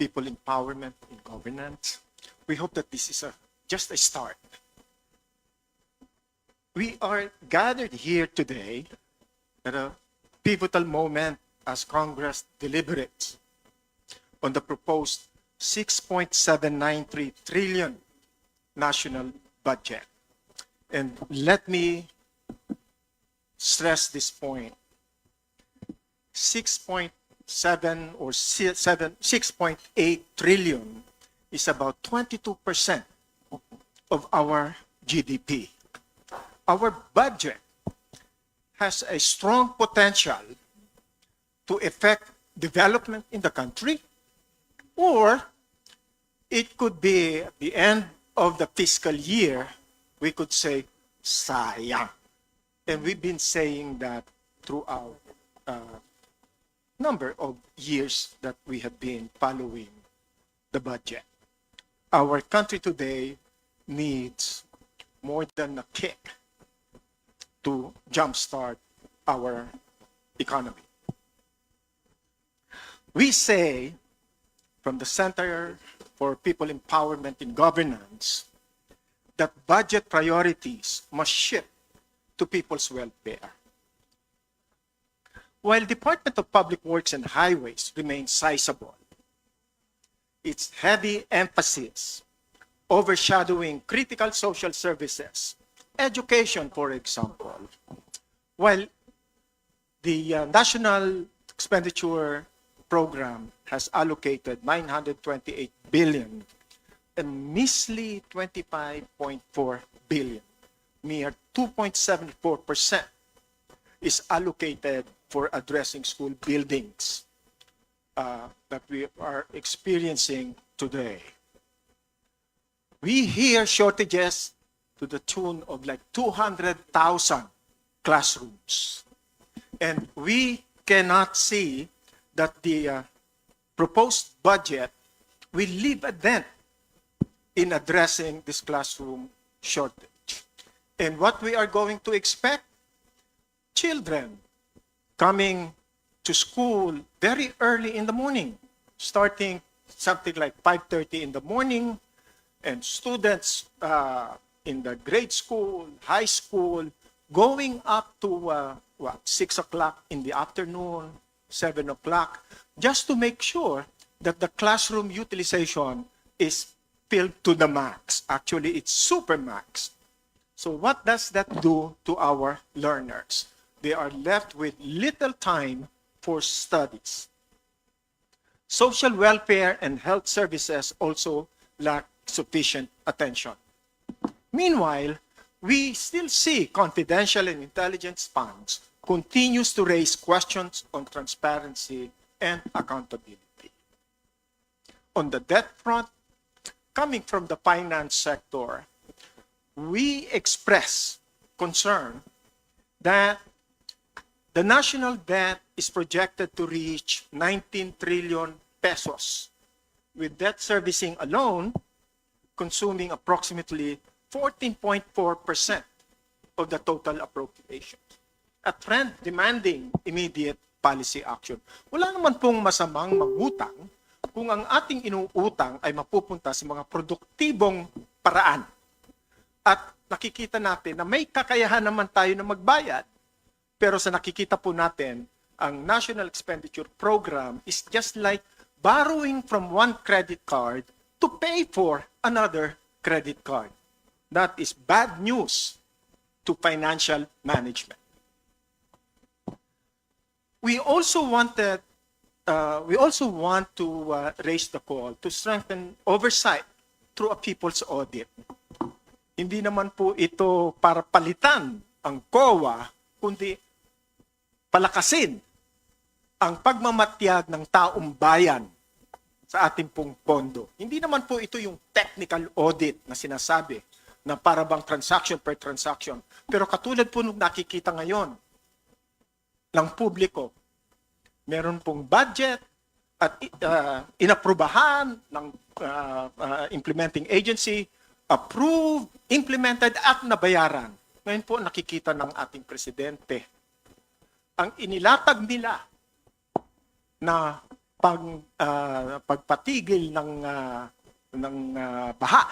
People Empowerment in Governance. We hope that this is just a start. We are gathered here today at a pivotal moment as Congress deliberates on the proposed 6.793 trillion national budget. And let me stress this point. 6.7 or 6.8 trillion is about 22% of our GDP. Our budget has a strong potential to affect development in the country, or it could be at the end of the fiscal year, we could say, sayang. And we've been saying that throughout a number of years that we have been following the budget. Our country today needs more than a kick to jumpstart our economy. We say, from the Center for People Empowerment in Governance, that budget priorities must shift to people's welfare. While Department of Public Works and Highways remains sizable, its heavy emphasis overshadowing critical social services, education, for example, while the National Expenditure Program has allocated 928 billion, a measly 25.4 billion, mere 2.74%, is allocated for addressing school buildings that we are experiencing today. We hear shortages to the tune of like 200,000 classrooms. And we cannot see that the proposed budget will leave a dent in addressing this classroom shortage. And what we are going to expect? Children coming to school very early in the morning, starting something like 5:30 in the morning, and students in the grade school, high school, going up to 6 o'clock in the afternoon, 7 o'clock, just to make sure that the classroom utilization is filled to the max. Actually, it's super max. So what does that do to our learners? They are left with little time for studies. Social welfare and health services also lack sufficient attention. Meanwhile, we still see confidential and intelligence funds continues to raise questions on transparency and accountability. On the debt front, coming from the finance sector, we express concern that the national debt is projected to reach 19 trillion pesos, with debt servicing alone consuming approximately 14.4% of the total appropriation. A trend demanding immediate policy action. Wala naman pong masamang mangutang kung ang ating inuutang ay mapupunta sa mga produktibong paraan. At nakikita natin na may kakayahan naman tayo na magbayad, pero sa nakikita po natin, ang National Expenditure Program is just like borrowing from one credit card to pay for another credit card. That is bad news to financial management. We also want to raise the call to strengthen oversight through a people's audit. Hindi naman po ito para palitan ang COA, kundi palakasin ang pagmamatyag ng taong bayan sa ating pong pondo. Hindi naman po ito yung technical audit na sinasabi na para bang transaction per transaction. Pero katulad po nung nakikita ngayon ng publiko, meron pong budget at inaprubahan ng implementing agency, approved, implemented at nabayaran. Ngayon po nakikita ng ating presidente ang inilatag nila na pagpatigil ng baha,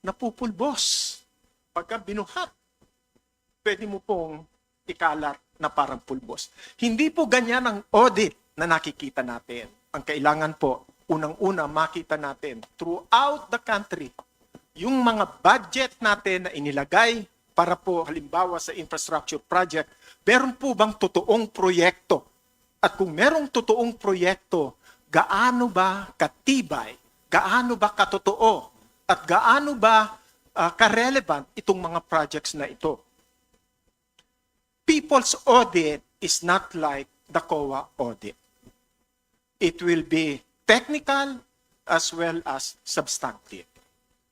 napupulbos. Pagka binuhat, pwede mo pong ikalat na parang pulbos. Hindi po ganyan ang audit na nakikita natin. Ang kailangan po, unang-una makita natin throughout the country, yung mga budget natin na inilagay para po halimbawa sa infrastructure project, meron po bang totoong proyekto? At kung merong totoong proyekto, gaano ba katibay, gaano ba katotoo, at gaano ba ka-relevant itong mga projects na ito? People's audit is not like the COA audit. It will be technical as well as substantive.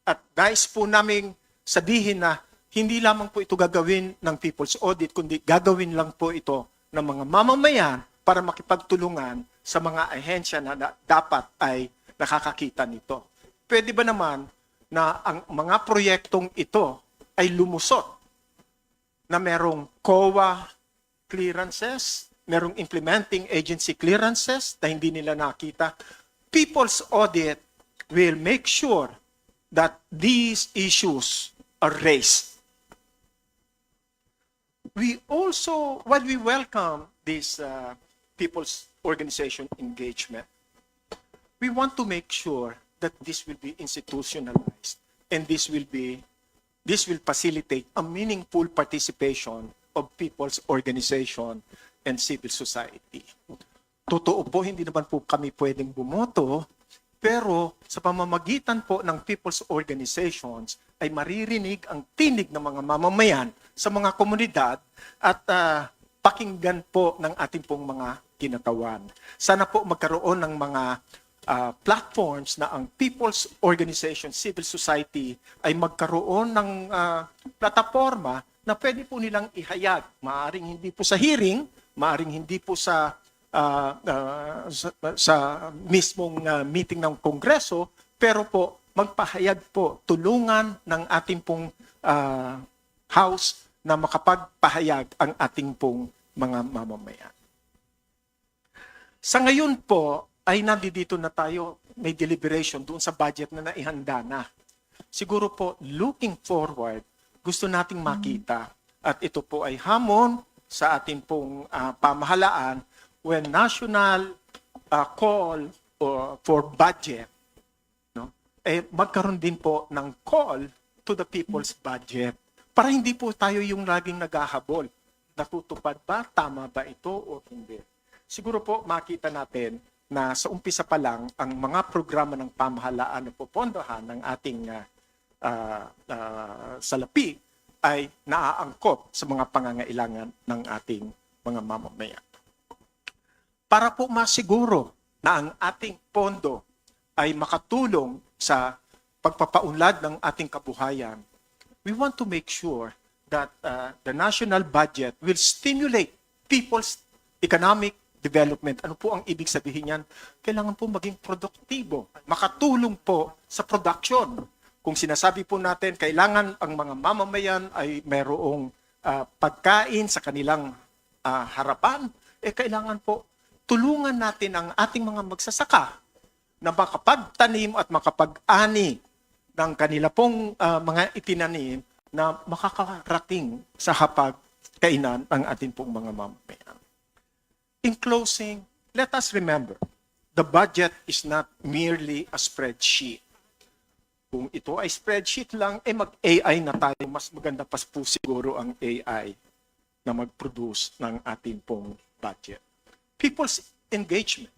At nais po namin sabihin na hindi lamang po ito gagawin ng people's audit, kundi gagawin lang po ito ng mga mamamayan para makipagtulungan sa mga ahensya na dapat ay nakakakita nito. Pwede ba naman na ang mga proyektong ito ay lumusot na merong COA clearances, merong implementing agency clearances na hindi nila nakita? People's audit will make sure that these issues are raised. We also, while we welcome this people's organization engagement, we want to make sure that this will be institutionalized and this will facilitate a meaningful participation of people's organization and civil society. Totoo po, hindi naman po kami pwedeng bumoto, pero sa pamamagitan po ng people's organizations ay maririnig ang tinig ng mga mamamayan sa mga komunidad at pakinggan po ng ating pong mga kinatawan. Sana po magkaroon ng mga platforms na ang people's organization, civil society ay magkaroon ng plataforma na pwede po nilang ihayag. Maaring hindi po sa hearing, maaring hindi po sa mismong meeting ng Kongreso, pero po magpahayag po, tulungan ng ating pong House na makapagpahayag ang ating pong mga mamamayan. Sa ngayon po, ay nandito na tayo, may deliberation doon sa budget na naihanda na. Siguro po, looking forward, gusto nating makita, at ito po ay hamon sa ating pong pamahalaan when national call for budget, no? Magkaroon din po ng call to the people's budget para hindi po tayo yung laging naghahabol. Natutupad ba? Tama ba ito o hindi? Siguro po makita natin na sa umpisa pa lang ang mga programa ng pamahalaan na pupondohan ng ating salapi ay naaangkop sa mga pangangailangan ng ating mga mamamayan. Para po masiguro na ang ating pondo ay makatulong sa pagpapaunlad ng ating kabuhayan, we want to make sure that the national budget will stimulate people's economic development. Ano po ang ibig sabihin yan? Kailangan po maging produktibo, makatulong po sa production. Kung sinasabi po natin, kailangan ang mga mamamayan ay mayroong pagkain sa kanilang harapan, kailangan po tulungan natin ang ating mga magsasaka na makapagtanim at makapag-ani ng kanila pong mga itinanim na makakarating sa hapag-kainan ng ating pong mga mamamayan. In closing, let us remember, the budget is not merely a spreadsheet. Kung ito ay spreadsheet lang, mag-AI na tayo. Mas maganda pa po siguro ang AI na mag-produce ng ating pong budget. People's engagement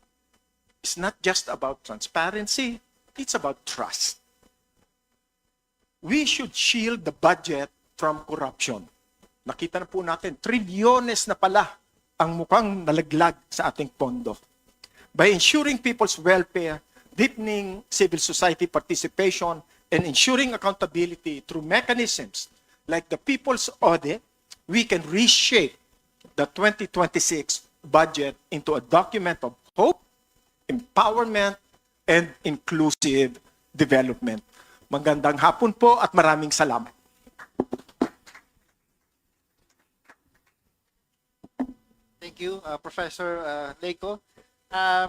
is not just about transparency, it's about trust. We should shield the budget from corruption. Nakita na po natin, trilyones na pala ang mukhang nalaglag sa ating pondo. By ensuring people's welfare, deepening civil society participation, and ensuring accountability through mechanisms like the People's Audit, we can reshape the 2026 budget into a document of hope, empowerment, and inclusive development. Magandang hapon po at maraming salamat. Thank you, Professor Leiko.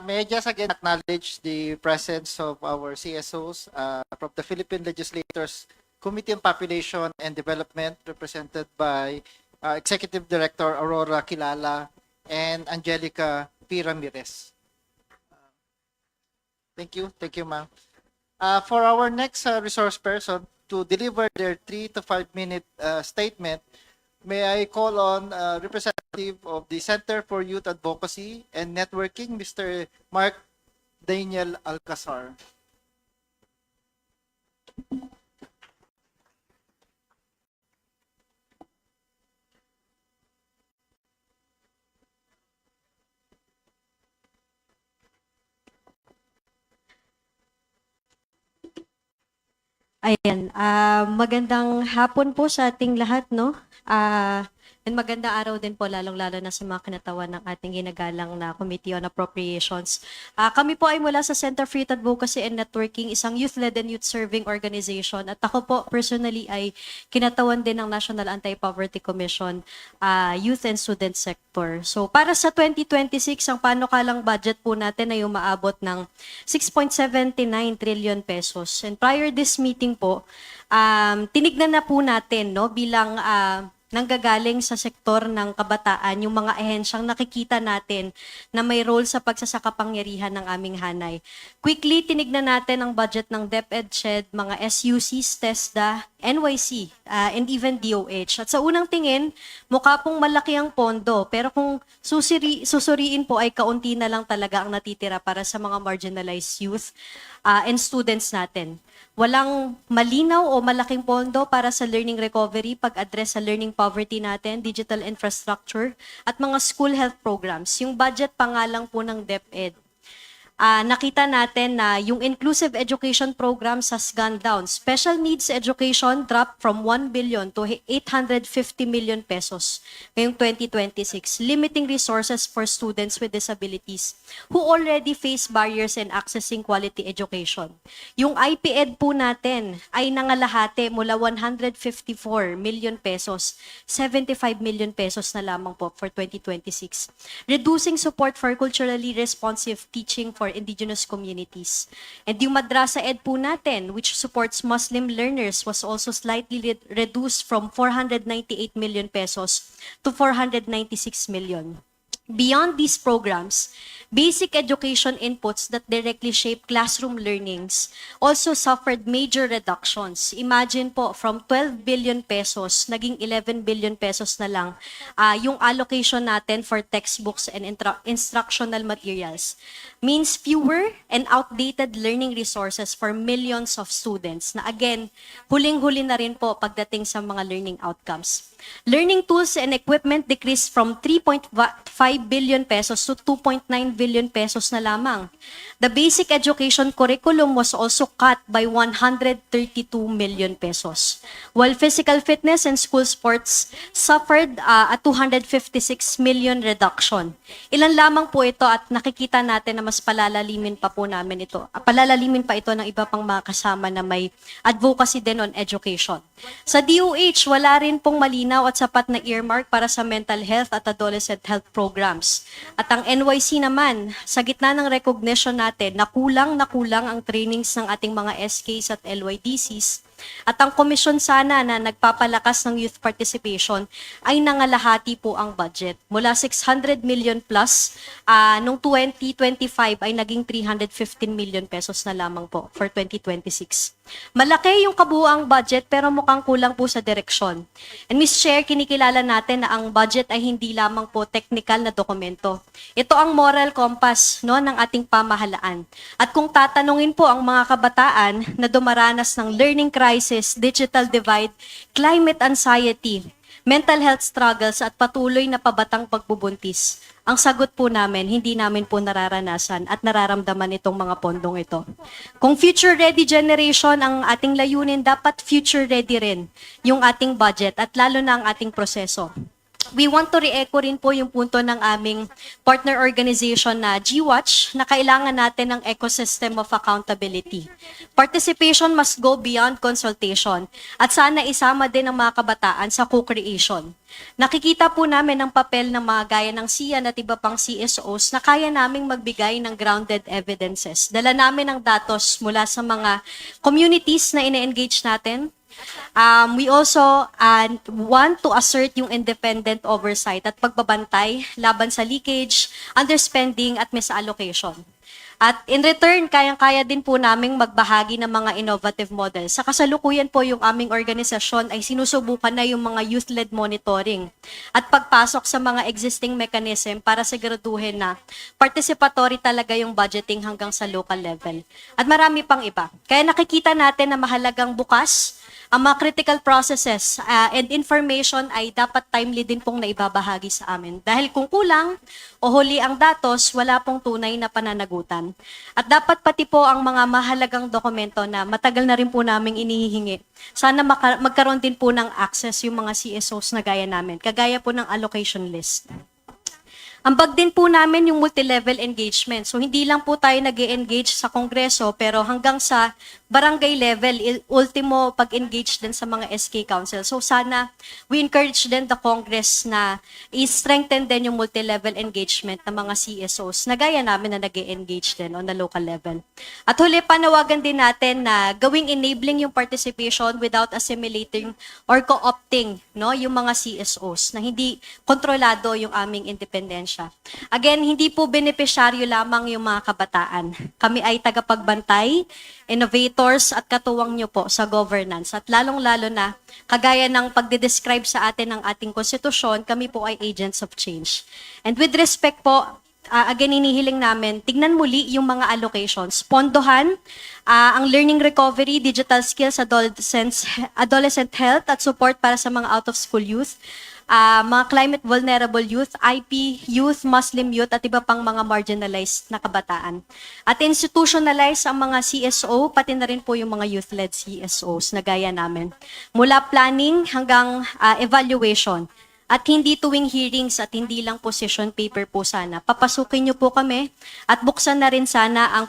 May I just again acknowledge the presence of our CSOs from the Philippine Legislators Committee on Population and Development, represented by Executive Director Aurora Kilala and Angelica P. Ramirez. Thank you, ma'am. For our next resource person to deliver their 3 to 5 minute statement, may I call on representative of the Center for Youth Advocacy and Networking, Mr. Mark Daniel Alcazar. Ayan, magandang hapon po sa ating lahat, no? And magandang araw din po, lalong-lalo na sa mga kinatawan ng ating ginagalang na Committee on Appropriations. Kami po ay mula sa Center for Youth Advocacy and Networking, isang youth-led and youth-serving organization. At ako po, personally, ay kinatawan din ng National Anti-Poverty Commission, Youth and Student Sector. So, para sa 2026, ang panukalang budget po natin ay umaabot ng 6.79 trillion pesos. And prior this meeting po, tinignan na po natin, no, bilang nanggagaling sa sektor ng kabataan, yung mga ahensyang nakikita natin na may role sa pagsasakapangyarihan ng aming hanay. Quickly, tinignan natin ang budget ng DepEd, SHED, mga SUCs, TESDA, NYC, and even DOH. At sa unang tingin, mukha pong malaki ang pondo, pero kung susuriin po ay kaunti na lang talaga ang natitira para sa mga marginalized youth and students natin. Walang malinaw o malaking pondo para sa learning recovery, pag-address sa learning poverty natin, digital infrastructure, at mga school health programs. Yung budget pa nga lang po ng DepEd. Nakita natin na yung inclusive education programs has gone down. Special needs education dropped from 1 billion to 850 million pesos ngayong 2026, limiting resources for students with disabilities who already face barriers in accessing quality education. Yung IPED po natin ay nangalahati mula 154 million pesos, 75 million pesos na lamang po for 2026. Reducing support for culturally responsive teaching for indigenous communities. And yung Madrasa Ed po natin, which supports Muslim learners, was also slightly reduced from 498 million pesos to 496 million. Beyond these programs, basic education inputs that directly shape classroom learnings also suffered major reductions. Imagine po, from 12 billion pesos, naging 11 billion pesos na lang yung allocation natin for textbooks and instructional materials. Means fewer and outdated learning resources for millions of students na again, huling-huli na rin po pagdating sa mga learning outcomes. Learning tools and equipment decreased from 3.5 billion pesos to 2.9 billion pesos na lamang. The basic education curriculum was also cut by 132 million pesos. While physical fitness and school sports suffered a 256 million reduction. Ilan lamang po ito at nakikita natin na mas palalalimin pa po namin ito. Palalalimin pa ito ng iba pang mga kasama na may advocacy din on education. Sa DOH, wala rin pong malinaw at sapat na earmark para sa mental health at adolescent health programs. At ang NYC naman, sa gitna ng recognition natin na kulang ang trainings ng ating mga SKs at LYDCs, at ang komisyon sana na nagpapalakas ng youth participation ay nangalahati po ang budget. Mula 600 million plus, noong 2025 ay naging 315 million pesos na lamang po for 2026. Malaki yung kabuuang budget pero mukhang kulang po sa direksyon. And Ms. Chair, kinikilala natin na ang budget ay hindi lamang po technical na dokumento. Ito ang moral compass no, ng ating pamahalaan. At kung tatanungin po ang mga kabataan na dumaranas ng learning crisis, digital divide, climate anxiety, mental health struggles at patuloy na pabatang pagbubuntis, ang sagot po namin, hindi namin po nararanasan at nararamdaman itong mga pondong ito. Kung future-ready generation ang ating layunin, dapat future-ready rin yung ating budget at lalo na ang ating proseso. We want to re-echo rin po yung punto ng aming partner organization na GWatch na kailangan natin ng ecosystem of accountability. Participation must go beyond consultation at sana isama din ang mga kabataan sa co-creation. Nakikita po namin ang papel ng mga gaya ng SIAN at iba pang CSOs na kaya naming magbigay ng grounded evidences. Dala namin ang datos mula sa mga communities na ine-engage natin. We also want to assert yung independent oversight at pagbabantay laban sa leakage, underspending at misallocation. At in return, kayang-kaya din po naming magbahagi ng mga innovative models. Sa kasalukuyan po yung aming organisasyon ay sinusubukan na yung mga youth-led monitoring at pagpasok sa mga existing mechanism para siguraduhin na participatory talaga yung budgeting hanggang sa local level. At marami pang iba. Kaya nakikita natin na mahalagang bukas ang mga critical processes and information ay dapat timely din pong naibabahagi sa amin. Dahil kung kulang o huli ang datos, wala pong tunay na pananagutan. At dapat pati po ang mga mahalagang dokumento na matagal na rin po naming inihihingi. Sana magkaroon din po ng access yung mga CSOs na gaya namin, kagaya po ng allocation list. Ambag din po namin yung multi-level engagement. So hindi lang po tayo nag-engage sa Kongreso, pero hanggang sa barangay level, ultimo pag-engage din sa mga SK Council. So sana we encourage din the Congress na i-strengthen din yung multi-level engagement ng mga CSOs na gaya namin na nag-engage din on the local level. At huli, panawagan din natin na gawing enabling yung participation without assimilating or co-opting no, yung mga CSOs na hindi kontrolado yung aming independensya. Again, hindi po benepisyaryo lamang yung mga kabataan. Kami ay tagapagbantay, innovators at katuwang nyo po sa governance. At lalong-lalo na, kagaya ng pagde-describe sa atin ng ating konstitusyon, kami po ay agents of change. And with respect po, again, inihiling namin, tignan muli yung mga allocations. Pondohan ang learning recovery, digital skills, adolescent health at support para sa mga out-of-school youth, mga climate vulnerable youth, IP youth, Muslim youth, at iba pang mga marginalized na kabataan. At institutionalize ang mga CSO, pati na rin po yung mga youth-led CSOs na gaya namin. Mula planning hanggang evaluation. At hindi tuwing hearings at hindi lang position paper po sana. Papasukin niyo po kami at buksan na rin sana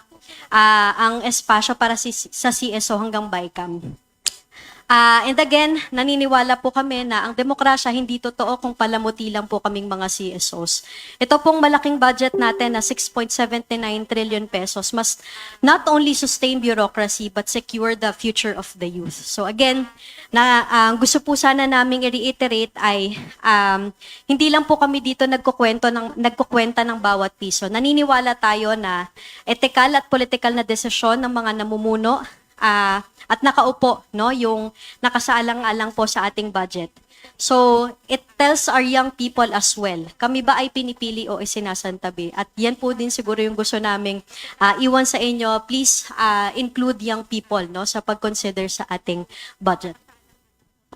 ang espasyo para sa CSO hanggang BICAM. And again, naniniwala po kami na ang demokrasya hindi totoo kung palamuti lang po kaming mga CSOs. Ito pong malaking budget natin na 6.79 trillion pesos must not only sustain bureaucracy but secure the future of the youth. So again, gusto po sana naming i-reiterate ay hindi lang po kami dito nagkukwenta ng bawat piso. Naniniwala tayo na ethical at political na desisyon ng mga namumuno at nakaupo, no, yung nakasaalang-alang po sa ating budget. So, it tells our young people as well. Kami ba ay pinipili o isinasantabi? At yan po din siguro yung gusto naming iwan sa inyo. Please include young people no, sa pag-consider sa ating budget.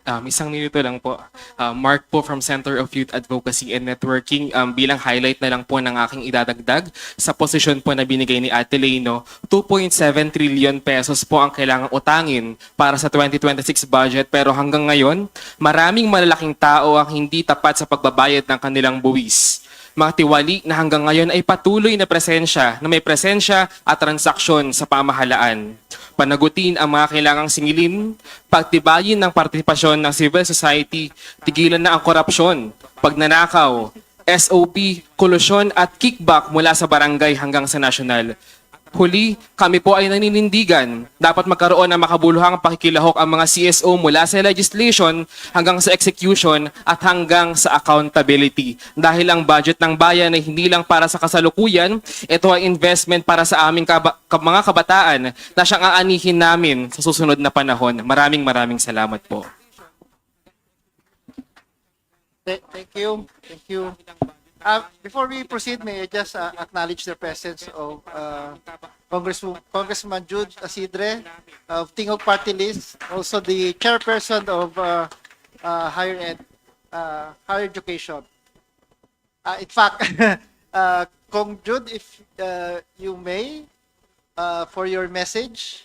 Isang minuto lang po. Mark po from Center of Youth Advocacy and Networking. Bilang highlight na lang po ng aking idadagdag sa posisyon po na binigay ni Ate Leno, 2.7 trillion pesos po ang kailangang utangin para sa 2026 budget, pero hanggang ngayon, maraming malalaking tao ang hindi tapat sa pagbabayad ng kanilang buwis. Mga tiwali na hanggang ngayon ay patuloy na may presensya at transaksyon sa pamahalaan. Panagutin ang mga kailangang singilin, pagtibayin ng partisipasyon ng civil society, tigilan na ang korupsyon, pagnanakaw, SOP, kolusyon at kickback mula sa barangay hanggang sa nasyonal. Huli, kami po ay naninindigan. Dapat magkaroon ng makabuluhang pakikilahok ang mga CSO mula sa legislation hanggang sa execution at hanggang sa accountability. Dahil ang budget ng bayan ay hindi lang para sa kasalukuyan, ito ay investment para sa aming mga kabataan na siyang aanihin namin sa susunod na panahon. Maraming salamat po. Thank you. Thank you. Before we proceed, may I just acknowledge the presence of Congressman Jude Asidre of Tingog Party List, also the chairperson of higher education. In fact, Kong Jude, if you may, for your message.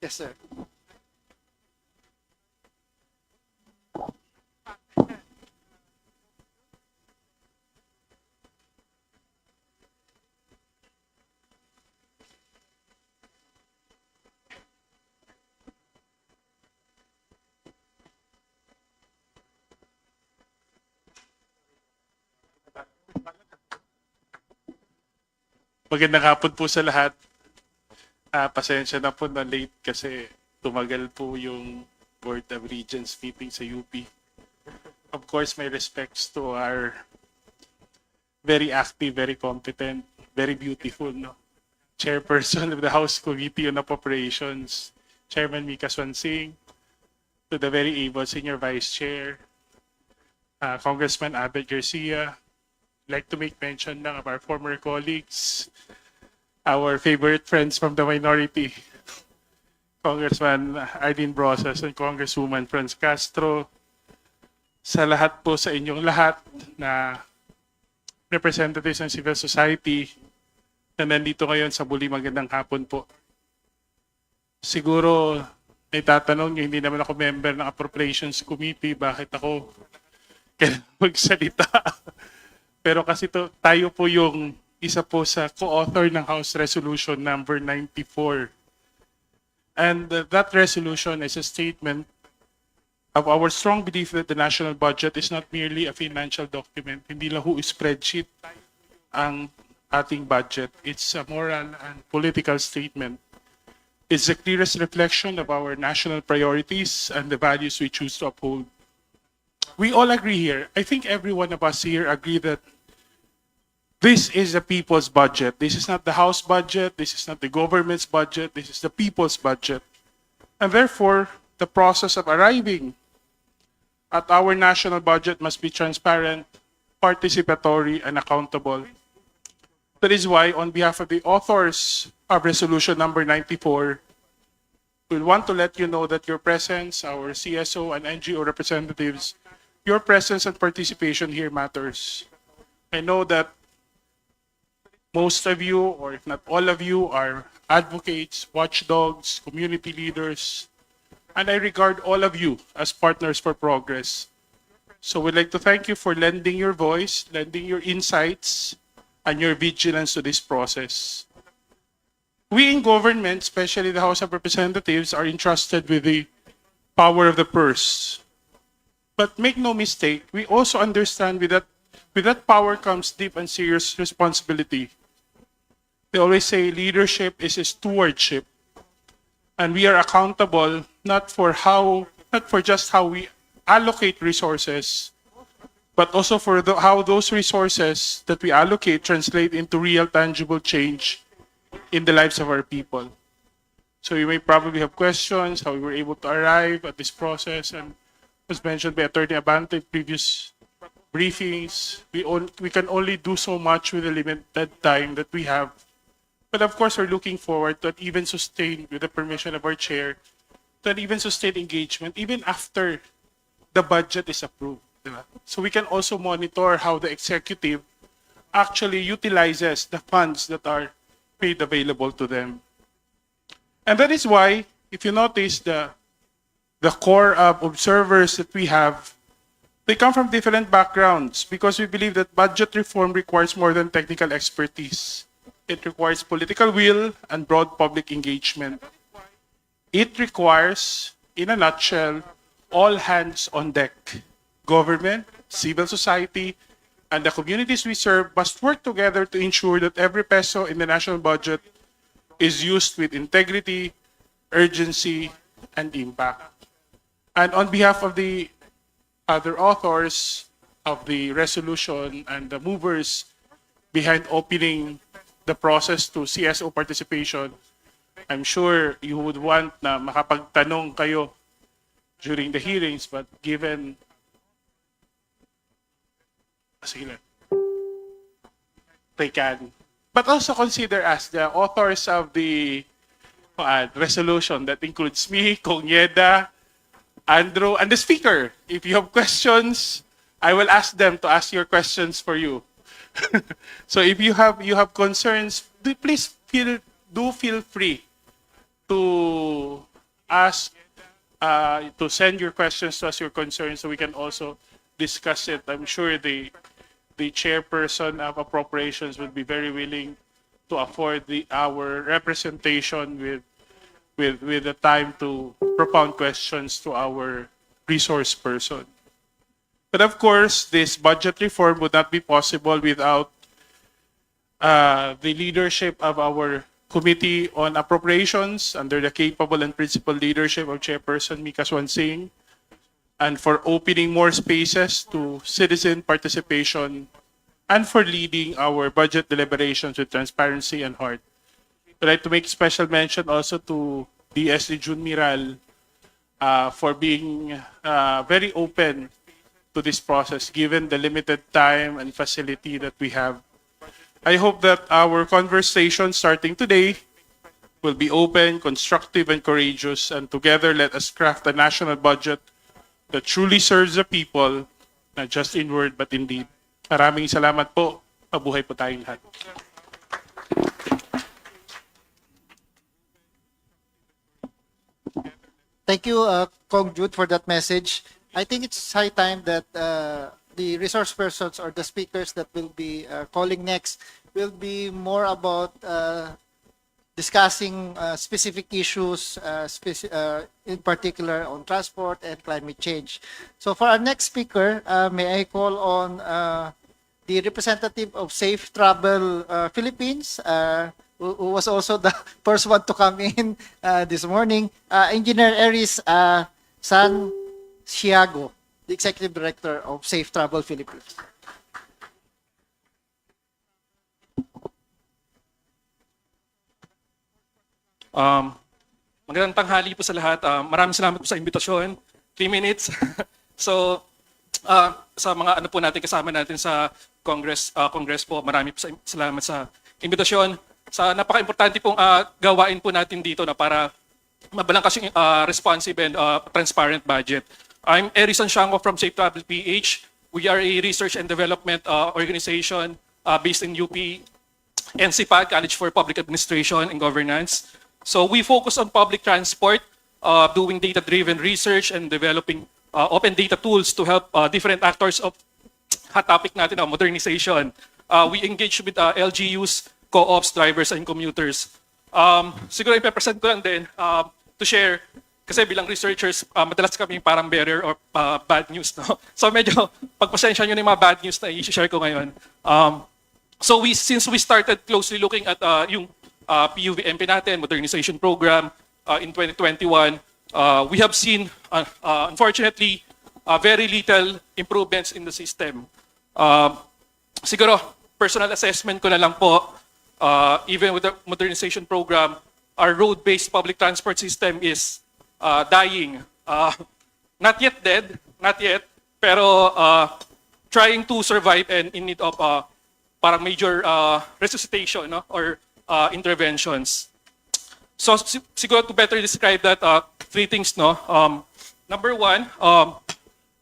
Yes, sir. Magandang hapon po sa lahat. Pasensya na po na late kasi tumagal po yung Board of Regents meeting sa UP. Of course, my respects to our very active, very competent, very beautiful Chairperson of the House Committee on Appropriations, Chairman Mika Swansing, to the very able Senior Vice Chair, Congressman Abed Garcia. Like to make mention lang of our former colleagues, our favorite friends from the minority, Congressman Arlene Brosas and Congresswoman Franz Castro, sa lahat po sa inyong lahat na representatives ng civil society na nandito ngayon sa muli, magandang hapon po. Siguro may tatanong nyo, hindi naman ako member ng Appropriations Committee, bakit ako kailangan magsalita? Pero kasi tayo po yung isa po sa co-author ng House Resolution number 94. And that resolution is a statement of our strong belief that the national budget is not merely a financial document. Hindi lang ho spreadsheet ang ating budget. It's a moral and political statement. It's the clearest reflection of our national priorities and the values we choose to uphold. We all agree here. I think every one of us here agree that this is the people's budget. This is not the House budget. This is not the government's budget. This is the people's budget. And therefore, the process of arriving at our national budget must be transparent, participatory, and accountable. That is why, on behalf of the authors of Resolution number 94, we want to let you know that your presence, our CSO and NGO representatives, your presence and participation here matters. I know that most of you, or if not all of you, are advocates, watchdogs, community leaders, and I regard all of you as partners for progress. So we'd like to thank you for lending your voice, lending your insights, and your vigilance to this process. We in government, especially the House of Representatives, are entrusted with the power of the purse. But make no mistake, we also understand with that power comes deep and serious responsibility. They always say leadership is a stewardship. And we are accountable not for just how we allocate resources, but also for how those resources that we allocate translate into real tangible change in the lives of our people. So you may probably have questions how we were able to arrive at this process, and was mentioned by Attorney Abante in previous briefings. We can only do so much with the limited time that we have But of course, we're looking forward to an even sustained, with the permission of our chair, to an even sustained engagement even after the budget is approved. Diba? So we can also monitor how the executive actually utilizes the funds that are made available to them. And that is why, if you notice, the core of observers that we have, they come from different backgrounds because we believe that budget reform requires more than technical expertise. It requires political will and broad public engagement. It requires, in a nutshell, all hands on deck. Government, civil society, and the communities we serve must work together to ensure that every peso in the national budget is used with integrity, urgency, and impact. And on behalf of the other authors of the resolution and the movers behind opening the process to CSO participation, I'm sure you would want na makapagtanong kayo during the hearings, but given they can. But also consider us the authors of the resolution that includes me, Kong Yeda, Andrew, and the speaker. If you have questions, I will ask them to ask your questions for you. So if you have concerns, please feel free to ask, to send your questions to us, your concerns, so we can also discuss it. I'm sure the chairperson of appropriations would be very willing to afford our representation with the time to propound questions to our resource person. But of course, this budget reform would not be possible without the leadership of our Committee on Appropriations under the capable and principled leadership of Chairperson Mika Swansing, and for opening more spaces to citizen participation, and for leading our budget deliberations with transparency and heart. I'd like to make special mention also to DSD Jun Miral for being very open to this process given the limited time and facility that we have. I hope that our conversation starting today will be open, constructive, and courageous, and together let us craft a national budget that truly serves the people, not just in word but in deed. Maraming salamat po. Mabuhay po tayong lahat. Thank you, Kong Jude, for that message. I think it's high time that the resource persons or the speakers that will be calling next will be more about discussing specific issues, in particular on transport and climate change. So for our next speaker, may I call on the representative of Safe Travel Philippines, who was also the first one to come in this morning, Engineer Eris San Siago, the Executive Director of Safe Travel Philippines. Magandang tanghali po sa lahat. Maraming salamat po sa imbitasyon. 3 minutes. So, sa mga ano po natin, kasama natin sa Congress po, marami po salamat sa imbitasyon. Sa napaka-importante pong gawain po natin dito na para mabalangkas yung responsive and transparent budget. I'm Erisan Siango from Safe Travel PH. We are a research and development organization based in UP NCPAD, College for Public Administration and Governance. So we focus on public transport, doing data-driven research and developing open data tools to help different actors of hot topic natin, modernization. We engage with LGUs, co-ops, drivers, and commuters. Siguro ipepresent ko lang din to share, kasi bilang researchers, madalas kami parang bearer or bad news. No? So medyo pagpasensya nyo na yung mga bad news na i-share ko ngayon. So since we started closely looking at yung PUVMP natin, modernization program in 2021, we have seen, unfortunately, very little improvements in the system. Siguro, personal assessment ko na lang po, even with the modernization program, our road-based public transport system is dying. Not yet dead, not yet, pero trying to survive and in need of parang major resuscitation, no? Or interventions. So siguro to better describe that, three things, no? Number one,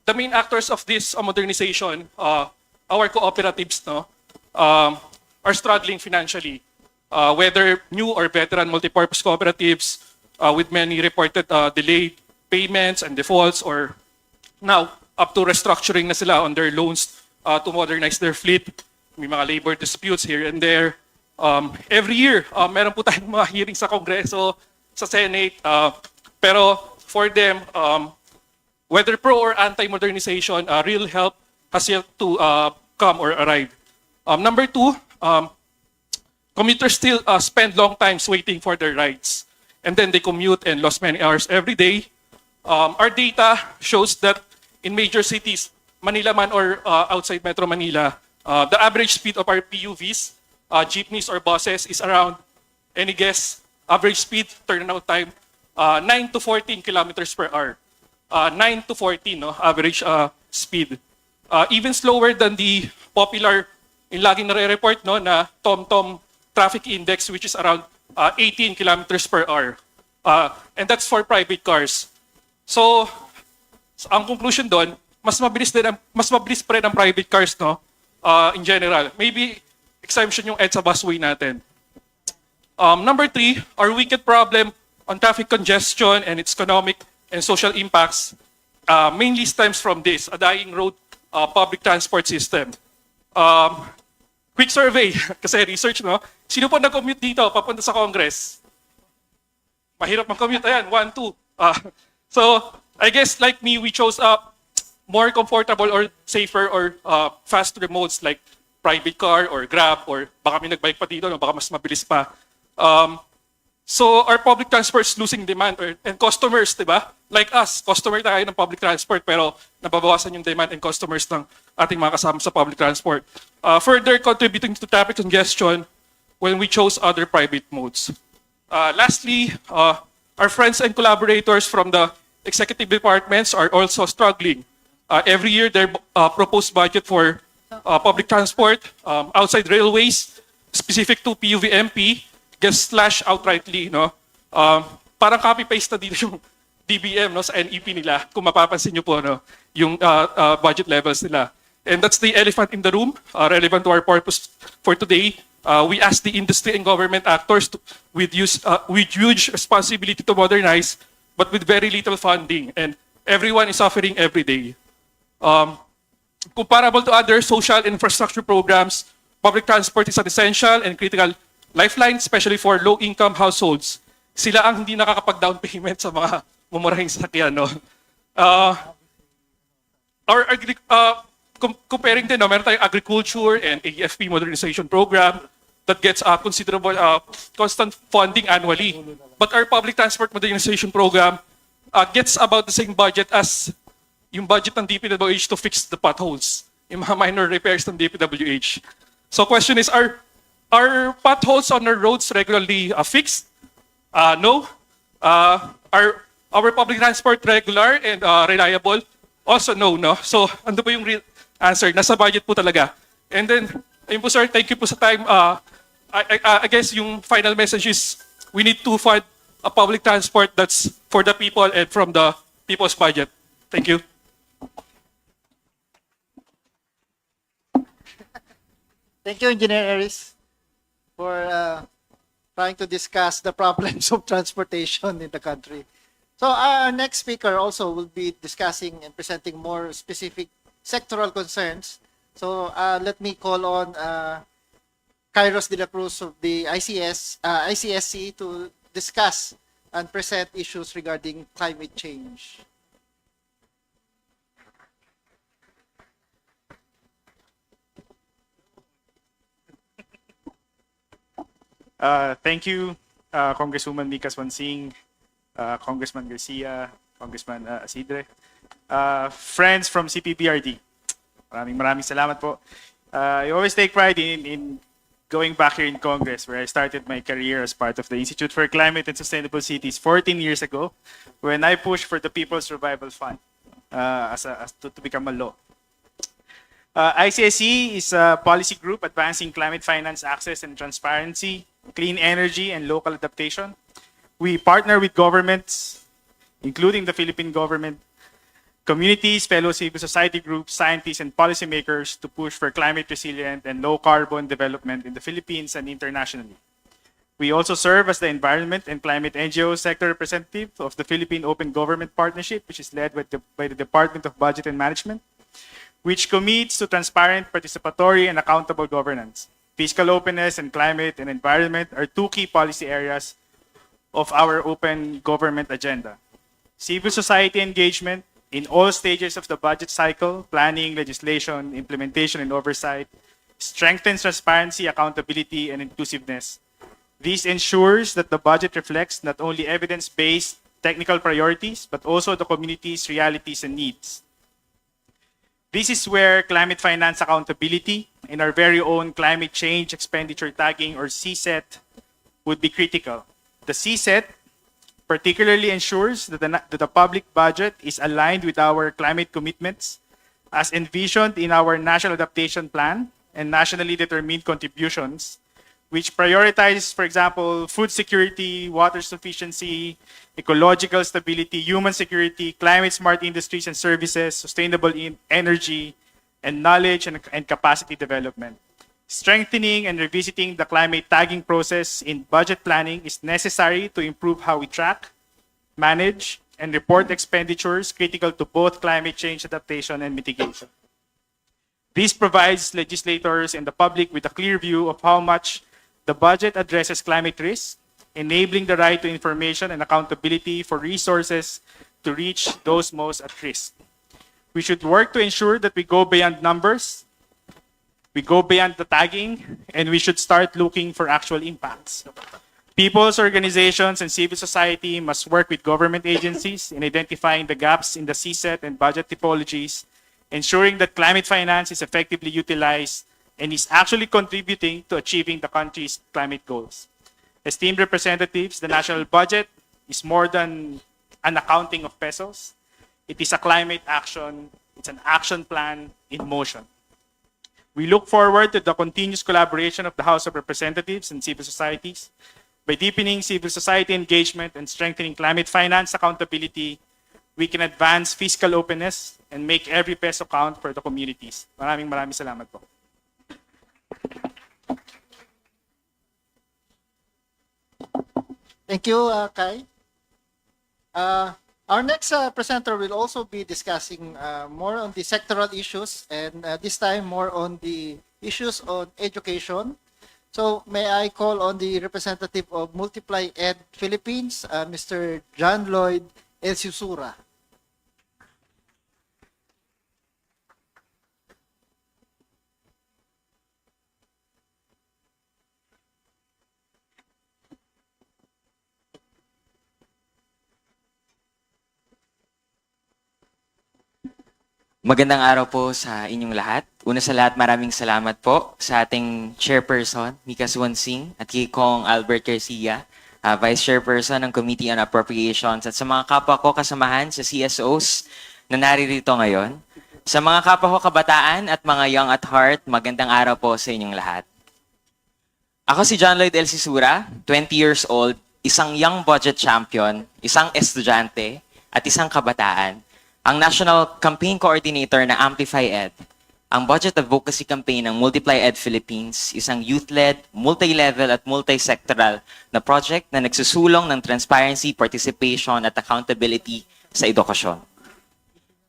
the main actors of this modernization, our cooperatives, no, are struggling financially. Whether new or veteran multipurpose cooperatives with many reported delayed payments and defaults, or now up to restructuring na sila on their loans to modernize their fleet. May mga labor disputes here and there. Every year, meron po tayong mga hearings sa Kongreso, sa Senate. Pero for them, whether pro or anti-modernization, real help has yet to come or arrive. Number two, commuters still spend long times waiting for their rides. And then they commute and lost many hours every day. Our data shows that in major cities, Manila man or outside Metro Manila, the average speed of our PUVs, jeepneys or buses is around, any guess, average speed, turnout time, 9 to 14 kilometers per hour. 9 to 14, no, average speed. Even slower than the popular, yung laging nare-report, no, na TomTom traffic index, which is around 18 kilometers per hour. And that's for private cars. So, ang conclusion doon, mas mabilis pa rin ang private cars, no, in general. Maybe exemption yung EDSA busway natin. Number three, our wicked problem on traffic congestion and its economic and social impacts mainly stems from this, a dying road public transport system. Quick survey, kasi research, no? Sino po nag-commute dito papunta sa Congress? Mahirap mag-commute. Ayan, 1, 2. So, I guess like me, we chose more comfortable or safer or faster modes like private car or Grab, or baka may nagbike pa dito, no? Baka mas mabilis pa. So our public transport is losing demand, and customers, di ba? Like us, customer tayo ng public transport, pero nababawasan yung demand and customers ng ating mga kasama sa public transport. Further contributing to traffic congestion when we chose other private modes. Lastly, our friends and collaborators from the executive departments are also struggling. Every year, their proposed budget for public transport outside railways, specific to PUVMP, gets slashed outrightly, no? Parang copy-paste na dito yung DBM, no, sa NEP nila, kung mapapansin nyo po, no, yung budget levels nila. And that's the elephant in the room, relevant to our purpose for today. We ask the industry and government actors with huge responsibility to modernize, but with very little funding, and everyone is suffering every day. Comparable to other social infrastructure programs, public transport is an essential and critical lifeline, especially for low-income households. Sila ang hindi nakakapag-down payment sa mga mumurahing sasakyan, no? Comparing din, no, meron tayong agriculture and AFP modernization program that gets considerable constant funding annually. But our public transport modernization program gets about the same budget as yung budget ng DPWH to fix the potholes, yung mga minor repairs ng DPWH. So question is, are potholes on our roads regularly fixed? No. Are our public transport regular and reliable? Also no, no? So, ano po yung real answer? Nasa budget po talaga. And then, ayun po sir, thank you po sa time. I guess yung final message is, we need to fund a public transport that's for the people and from the people's budget. Thank you. Thank you, Engineer Aris, for trying to discuss the problems of transportation in the country. So our next speaker also will be discussing and presenting more specific sectoral concerns. So let me call on Kairos de la Cruz of the ICSC to discuss and present issues regarding climate change. Thank you, Congresswoman Mika Swansing, Congressman Garcia, Congressman Asidre, friends from CPBRD. Maraming salamat po. I always take pride in going back here in Congress, where I started my career as part of the Institute for Climate and Sustainable Cities 14 years ago, when I pushed for the People's Survival Fund to become a law. ICSC is a policy group advancing climate finance access and transparency clean energy, and local adaptation. We partner with governments, including the Philippine government, communities, fellow civil society groups, scientists, and policymakers to push for climate resilient and low carbon development in the Philippines and internationally. We also serve as the environment and climate NGO sector representative of the Philippine Open Government Partnership, which is led by the Department of Budget and Management, which commits to transparent, participatory, and accountable governance. Fiscal openness and climate and environment are two key policy areas of our open government agenda. Civil society engagement in all stages of the budget cycle, planning, legislation, implementation, and oversight, strengthens transparency, accountability, and inclusiveness. This ensures that the budget reflects not only evidence-based technical priorities, but also the community's realities and needs. This is where climate finance accountability and our very own climate change expenditure tagging, or CSET, would be critical. The CSET particularly ensures that the public budget is aligned with our climate commitments as envisioned in our National Adaptation Plan and nationally determined contributions, which prioritize, for example, food security, water sufficiency, ecological stability, human security, climate-smart industries and services, sustainable energy, and knowledge and capacity development. Strengthening and revisiting the climate tagging process in budget planning is necessary to improve how we track, manage, and report expenditures critical to both climate change adaptation and mitigation. This provides legislators and the public with a clear view of how much the budget addresses climate risk, enabling the right to information and accountability for resources to reach those most at risk. We should work to ensure that we go beyond numbers, we go beyond the tagging, and we should start looking for actual impacts. People's organizations and civil society must work with government agencies in identifying the gaps in the CSET and budget typologies, ensuring that climate finance is effectively utilized and is actually contributing to achieving the country's climate goals. Esteemed representatives, the national budget is more than an accounting of pesos. It is a climate action. It's an action plan in motion. We look forward to the continuous collaboration of the House of Representatives and civil societies. By deepening civil society engagement and strengthening climate finance accountability, we can advance fiscal openness and make every peso count for the communities. Maraming salamat po. Thank you, Kai. Our next presenter will also be discussing more on the sectoral issues, and this time more on the issues on education. So may I call on the representative of Multiply Ed Philippines, Mr. John Lloyd Elsusura. Magandang araw po sa inyong lahat. Una sa lahat, maraming salamat po sa ating chairperson, Mika Swansing, at kay Kong Albert Garcia, vice chairperson ng Committee on Appropriations, at sa mga kapwa ko kasamahan sa CSOs na naririto ngayon. Sa mga kapwa ko kabataan at mga young at heart, magandang araw po sa inyong lahat. Ako si John Lloyd Elsusura, 20 years old, isang young budget champion, isang estudyante, at isang kabataan, ang National Campaign Coordinator na Amplify Ed, ang Budget Advocacy Campaign ng Multiply Ed Philippines, isang youth-led, multi-level at multi-sectoral na project na nagsusulong ng transparency, participation at accountability sa edukasyon.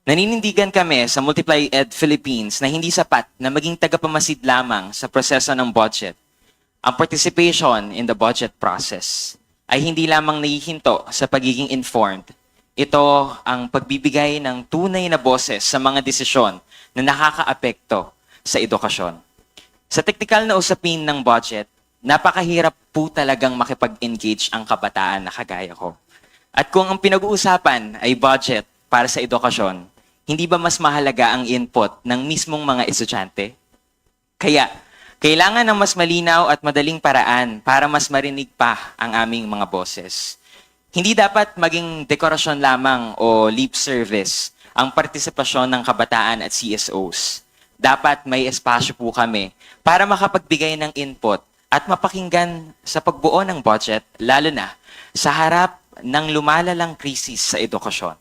Naninindigan kami sa Multiply Ed Philippines na hindi sapat na maging tagapamasid lamang sa proseso ng budget. Ang participation in the budget process ay hindi lamang nahihinto sa pagiging informed. Ito ang pagbibigay ng tunay na boses sa mga desisyon na nakakaapekto sa edukasyon. Sa teknikal na usapin ng budget, napakahirap po talagang makipag-engage ang kabataan na kagaya ko. At kung ang pinag-uusapan ay budget para sa edukasyon, hindi ba mas mahalaga ang input ng mismong mga estudyante? Kaya, kailangan ng mas malinaw at madaling paraan para mas marinig pa ang aming mga boses. Hindi dapat maging dekorasyon lamang o lip service ang partisipasyon ng kabataan at CSOs. Dapat may espasyo po kami para makapagbigay ng input at mapakinggan sa pagbuo ng budget, lalo na sa harap ng lumalalang krisis sa edukasyon.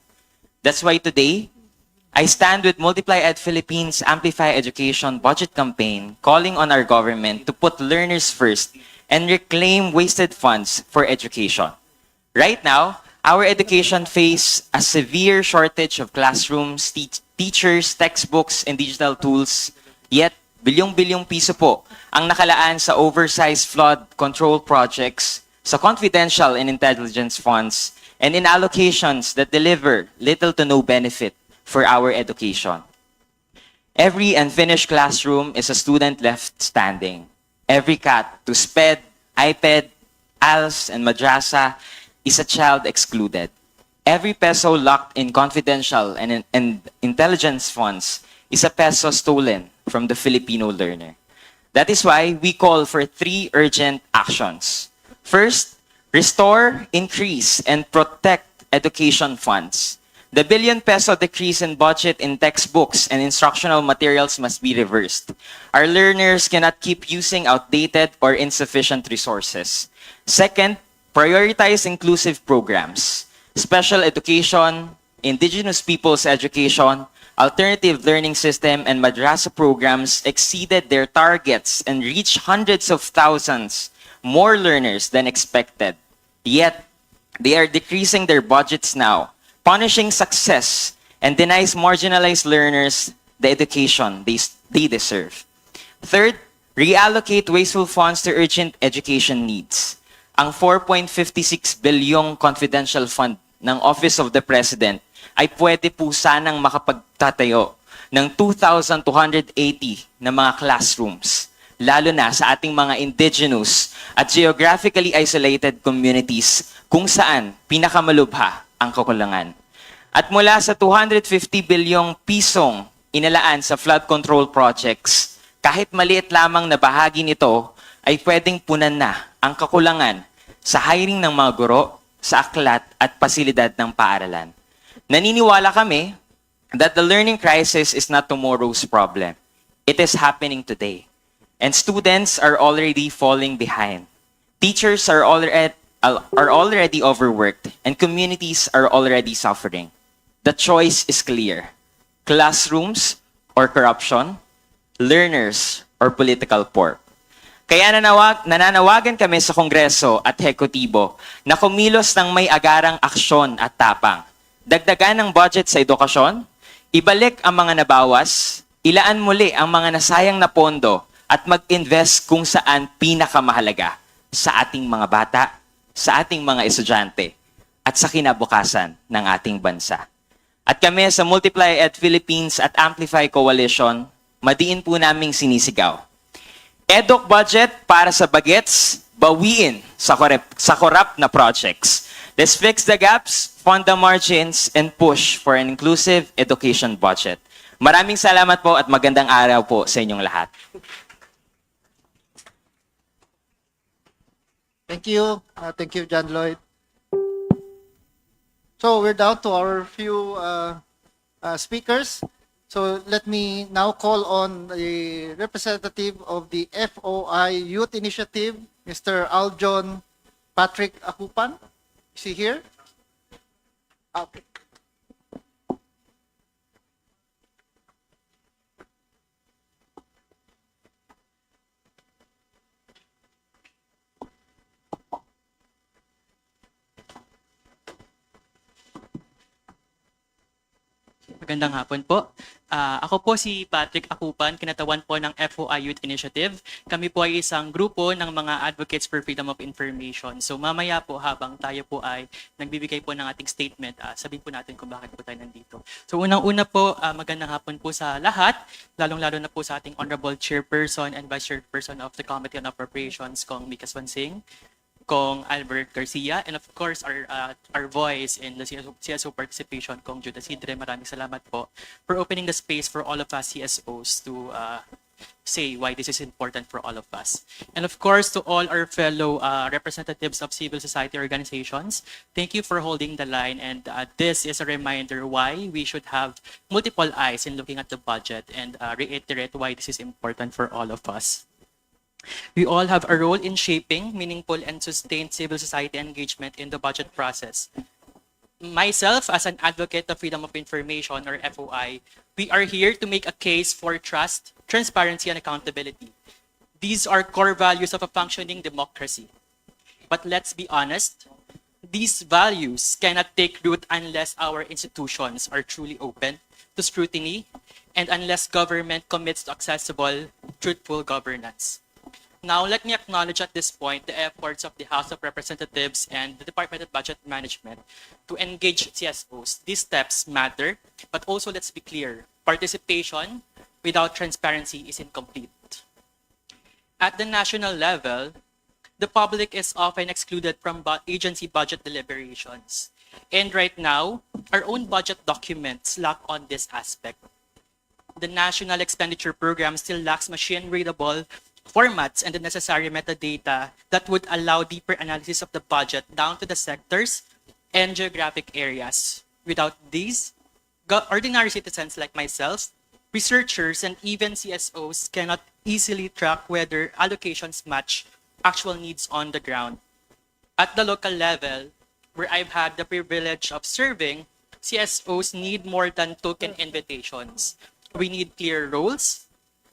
That's why today, I stand with Multiply Ed Philippines Amplify Education budget campaign calling on our government to put learners first and reclaim wasted funds for education. Right now, our education face a severe shortage of classrooms, teachers, textbooks, and digital tools. Yet, bilyong-bilyong piso po ang nakalaan sa oversized flood control projects, sa confidential and intelligence funds, and in allocations that deliver little to no benefit for our education. Every unfinished classroom is a student left standing. Every cut to SPED, iPad, ALS, and madrasa is a child excluded. Every peso locked in confidential and intelligence funds is a peso stolen from the Filipino learner. That is why we call for 3 urgent actions. First, restore, increase, and protect education funds. The billion-peso decrease in budget in textbooks and instructional materials must be reversed. Our learners cannot keep using outdated or insufficient resources. Second, prioritize inclusive programs. Special education, indigenous people's education, alternative learning system, and madrasa programs exceeded their targets and reached hundreds of thousands more learners than expected. Yet, they are decreasing their budgets now, punishing success, and denies marginalized learners the education they deserve. Third, reallocate wasteful funds to urgent education needs. Ang 4.56 bilyong confidential fund ng Office of the President ay pwede po sanang makapagtatayo ng 2,280 na mga classrooms, lalo na sa ating mga indigenous at geographically isolated communities kung saan pinakamalubha ang kakulangan. At mula sa 250 bilyong pisong inalaan sa flood control projects, kahit maliit lamang na bahagi nito ay pwedeng punan na ang kakulangan sa hiring ng mga guro, sa aklat at pasilidad ng paaralan. Naniniwala kami that the learning crisis is not tomorrow's problem. It is happening today. And students are already falling behind. Teachers are already overworked, and communities are already suffering. The choice is clear. Classrooms or corruption, learners or political pork. Kaya nananawagan kami sa Kongreso at Hekutibo na kumilos ng may agarang aksyon at tapang. Dagdagan ng budget sa edukasyon, ibalik ang mga nabawas, ilaan muli ang mga nasayang na pondo at mag-invest kung saan pinakamahalaga sa ating mga bata, sa ating mga estudyante, at sa kinabukasan ng ating bansa. At kami sa Multiply Ed Philippines at Amplify Coalition, madiin po naming sinisigaw. EDUC budget para sa bagets, bawiin sa korap na projects. Let's fix the gaps, fund the margins, and push for an inclusive education budget. Maraming salamat po at magandang araw po sa inyong lahat. Thank you. Thank you, John Lloyd. So we're down to our few speakers. So let me now call on the representative of the FOI Youth Initiative, Mr. Aljon Patrick Akupan. Is he here? Okay. Magandang hapon po. Ako po si Patrick Akupan, kinatawan po ng FOI Youth Initiative. Kami po ay isang grupo ng mga advocates for freedom of information. So mamaya po habang tayo po ay nagbibigay po ng ating statement, sabihin po natin kung bakit po tayo nandito. So unang-una po, magandang hapon po sa lahat, lalong-lalo na po sa ating Honorable Chairperson and Vice Chairperson of the Committee on Appropriations, Kong Mika Swansing, Kong Albert Garcia, and of course our voice in the CSO participation, Kong Judas Sidre. Maraming salamat po for opening the space for all of us CSOs to say why this is important for all of us. And of course, to all our fellow representatives of civil society organizations, thank you for holding the line. And this is a reminder why we should have multiple eyes in looking at the budget and reiterate why this is important for all of us. We all have a role in shaping meaningful and sustained civil society engagement in the budget process. Myself, as an advocate of freedom of information, or FOI, we are here to make a case for trust, transparency, and accountability. These are core values of a functioning democracy. But let's be honest, these values cannot take root unless our institutions are truly open to scrutiny and unless government commits to accessible, truthful governance. Now, let me acknowledge at this point the efforts of the House of Representatives and the Department of Budget Management to engage CSOs. These steps matter, but also let's be clear, participation without transparency is incomplete. At the national level, the public is often excluded from agency budget deliberations. And right now, our own budget documents lack on this aspect. The National Expenditure Program still lacks machine-readable formats and the necessary metadata that would allow deeper analysis of the budget down to the sectors and geographic areas. Without these, ordinary citizens like myself, researchers, and even CSOs cannot easily track whether allocations match actual needs on the ground. At the local level, where I've had the privilege of serving, CSOs need more than token invitations. We need clear roles,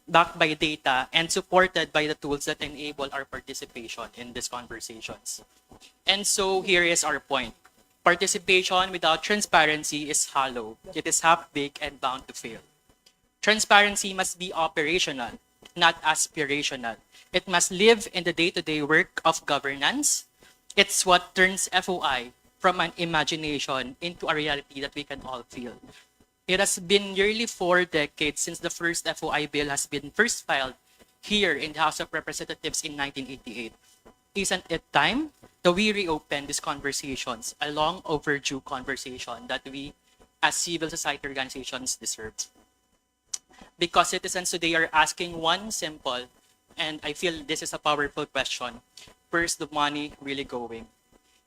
backed by data, and supported by the tools that enable our participation in these conversations. And so here is our point. Participation without transparency is hollow. It is half-baked and bound to fail. Transparency must be operational, not aspirational. It must live in the day-to-day work of governance. It's what turns FOI from an imagination into a reality that we can all feel. It has been nearly 4 decades since the first FOI bill has been first filed here in the House of Representatives in 1988. Isn't it time that we reopen these conversations, a long overdue conversation that we as civil society organizations deserve? Because citizens today are asking one simple, and I feel this is a powerful question: where's the money really going?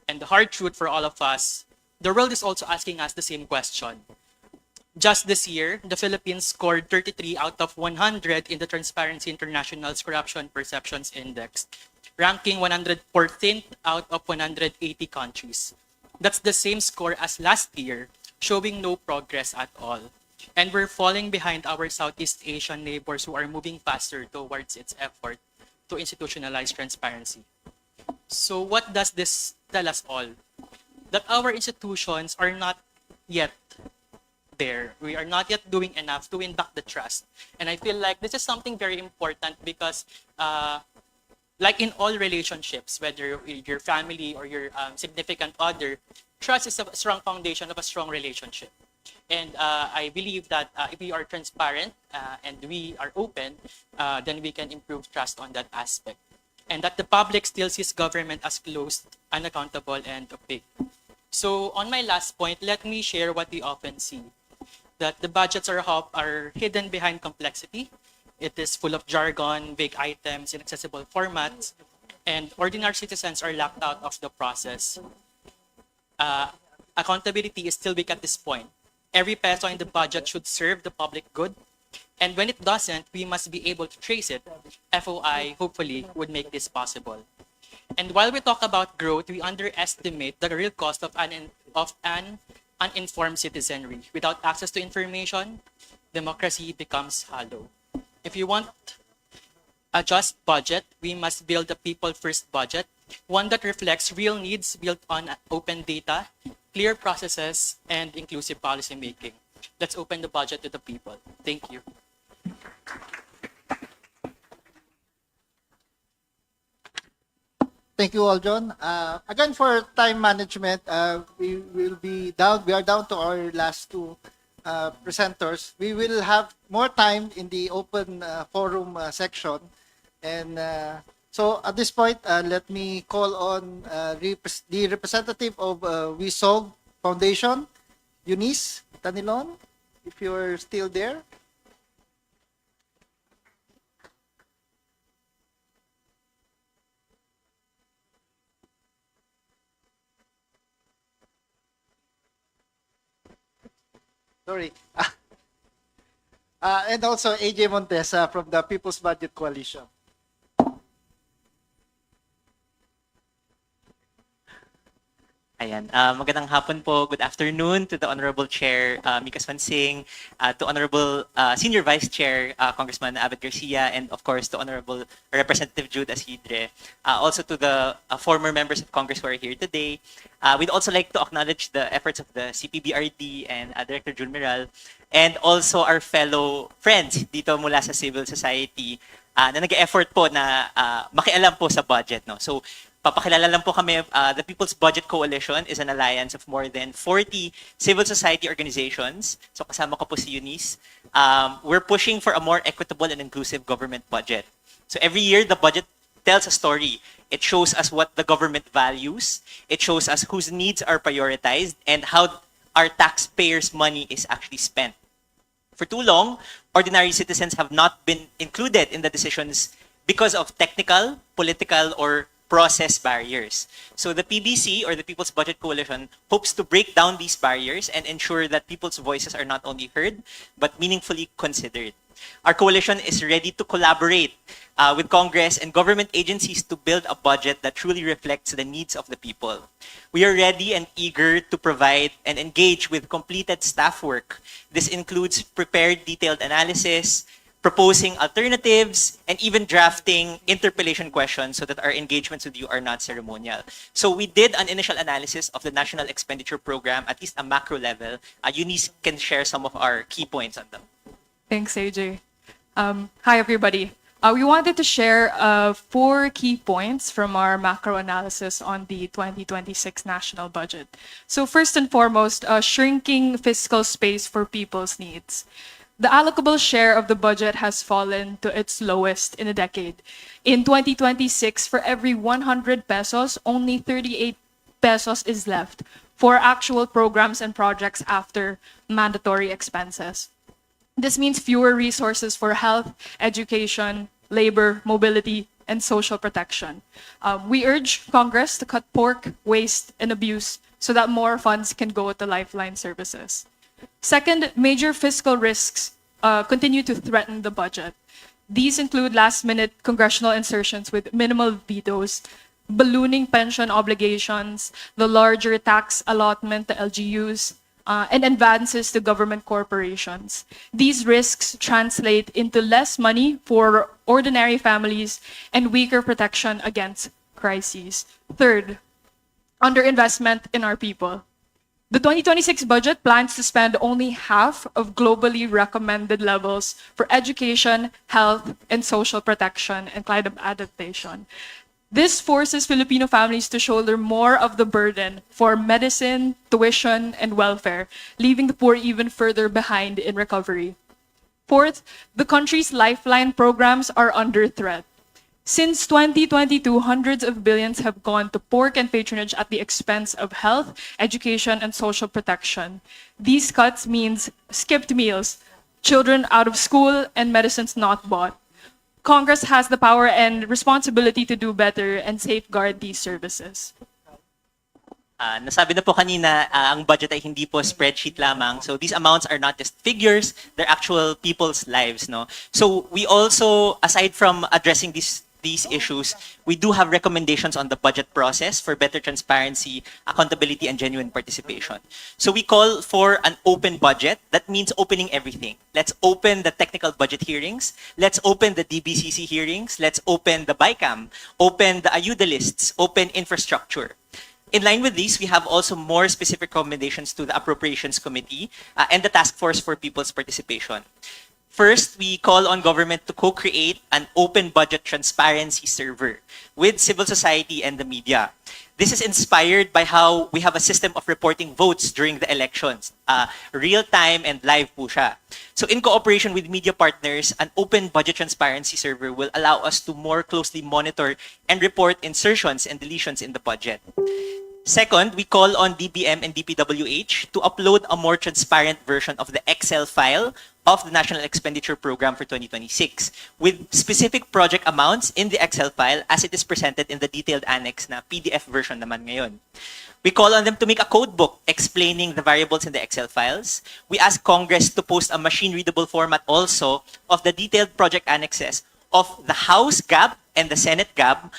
And the hard truth for all of us, the world is also asking us the same question. Just this year, the Philippines scored 33 out of 100 in the Transparency International's Corruption Perceptions Index, ranking 114th out of 180 countries. That's the same score as last year, showing no progress at all. And we're falling behind our Southeast Asian neighbors who are moving faster towards its effort to institutionalize transparency. So what does this tell us all? That our institutions are not yet there. We are not yet doing enough to win back the trust. And I feel like this is something very important because like in all relationships, whether your family or your significant other, trust is a strong foundation of a strong relationship. And I believe that if we are transparent and we are open, then we can improve trust on that aspect. And that the public still sees government as closed, unaccountable, and opaque. So on my last point, let me share what we often see. That the budgets are hidden behind complexity. It is full of jargon, vague items, inaccessible formats, and ordinary citizens are locked out of the process. Accountability is still weak at this point. Every peso in the budget should serve the public good, and when it doesn't, we must be able to trace it. FOI, hopefully, would make this possible. And while we talk about growth, we underestimate the real cost of an uninformed citizenry. Without access to information, democracy becomes hollow. If you want a just budget, we must build a people-first budget, one that reflects real needs built on open data, clear processes, and inclusive policymaking. Let's open the budget to the people. Thank you. Thank you all, John. Again, for time management, we are down to our last two presenters. We will have more time in the open forum section. And so at this point, let me call on the representative of WISOG Foundation, Eunice Tanilon, if you're still there. Sorry. And also AJ Montesa from the People's Budget Coalition. Ayan. Magandang hapon po. Good afternoon to the Honorable Chair, Mika Swansing, to Honorable Senior Vice Chair, Congressman Abed Garcia, and of course to Honorable Representative Jude Asidre. Also to the former members of Congress who are here today. We'd also like to acknowledge the efforts of the CPBRD and Director June Miral, and also our fellow friends dito mula sa civil society na nag-effort po na makialam po sa budget. No? So, papakilala lang po kami, the People's Budget Coalition is an alliance of more than 40 civil society organizations. So kasama ko po si Eunice. We're pushing for a more equitable and inclusive government budget. So every year, the budget tells a story. It shows us what the government values. It shows us whose needs are prioritized and how our taxpayers' money is actually spent. For too long, ordinary citizens have not been included in the decisions because of technical, political, or process barriers. So the PBC, or the People's Budget Coalition, hopes to break down these barriers and ensure that people's voices are not only heard, but meaningfully considered. Our coalition is ready to collaborate with Congress and government agencies to build a budget that truly reflects the needs of the people. We are ready and eager to provide and engage with completed staff work. This includes prepared detailed analysis, proposing alternatives, and even drafting interpellation questions so that our engagements with you are not ceremonial. So we did an initial analysis of the National Expenditure Program, at least a macro level. Eunice can share some of our key points on them. Thanks, AJ. Hi, everybody. We wanted to share 4 key points from our macro analysis on the 2026 national budget. So first and foremost, shrinking fiscal space for people's needs. The allocable share of the budget has fallen to its lowest in a decade. In 2026, for every 100 pesos, only 38 pesos is left for actual programs and projects after mandatory expenses. This means fewer resources for health, education, labor, mobility, and social protection. We urge Congress to cut pork, waste, and abuse so that more funds can go to lifeline services. Second, major fiscal risks continue to threaten the budget. These include last-minute congressional insertions with minimal vetoes, ballooning pension obligations, the larger tax allotment to LGUs, and advances to government corporations. These risks translate into less money for ordinary families and weaker protection against crises. Third, underinvestment in our people. The 2026 budget plans to spend only half of globally recommended levels for education, health, and social protection and climate adaptation. This forces Filipino families to shoulder more of the burden for medicine, tuition, and welfare, leaving the poor even further behind in recovery. Fourth, the country's lifeline programs are under threat. Since 2022, hundreds of billions have gone to pork and patronage at the expense of health, education, and social protection. These cuts means skipped meals, children out of school, and medicines not bought. Congress has the power and responsibility to do better and safeguard these services. Nasabi na po kanina, ang budget ay hindi po spreadsheet lamang. So these amounts are not just figures, they're actual people's lives. No? So we also, aside from addressing these issues, we do have recommendations on the budget process for better transparency, accountability, and genuine participation. So we call for an open budget. That means opening everything. Let's open the technical budget hearings. Let's open the DBCC hearings. Let's open the BICAM. Open the ayuda lists. Open infrastructure. In line with these, we have also more specific recommendations to the Appropriations Committee and the Task Force for People's Participation. First, we call on government to co-create an open budget transparency server with civil society and the media. This is inspired by how we have a system of reporting votes during the elections, real-time and live po siya. So in cooperation with media partners, an open budget transparency server will allow us to more closely monitor and report insertions and deletions in the budget. Second, we call on DBM and DPWH to upload a more transparent version of the Excel file of the National Expenditure Program for 2026 with specific project amounts in the Excel file as it is presented in the detailed annex na PDF version naman ngayon. We call on them to make a code book explaining the variables in the Excel files. We ask Congress to post a machine-readable format also of the detailed project annexes of the House GAB and the Senate GAB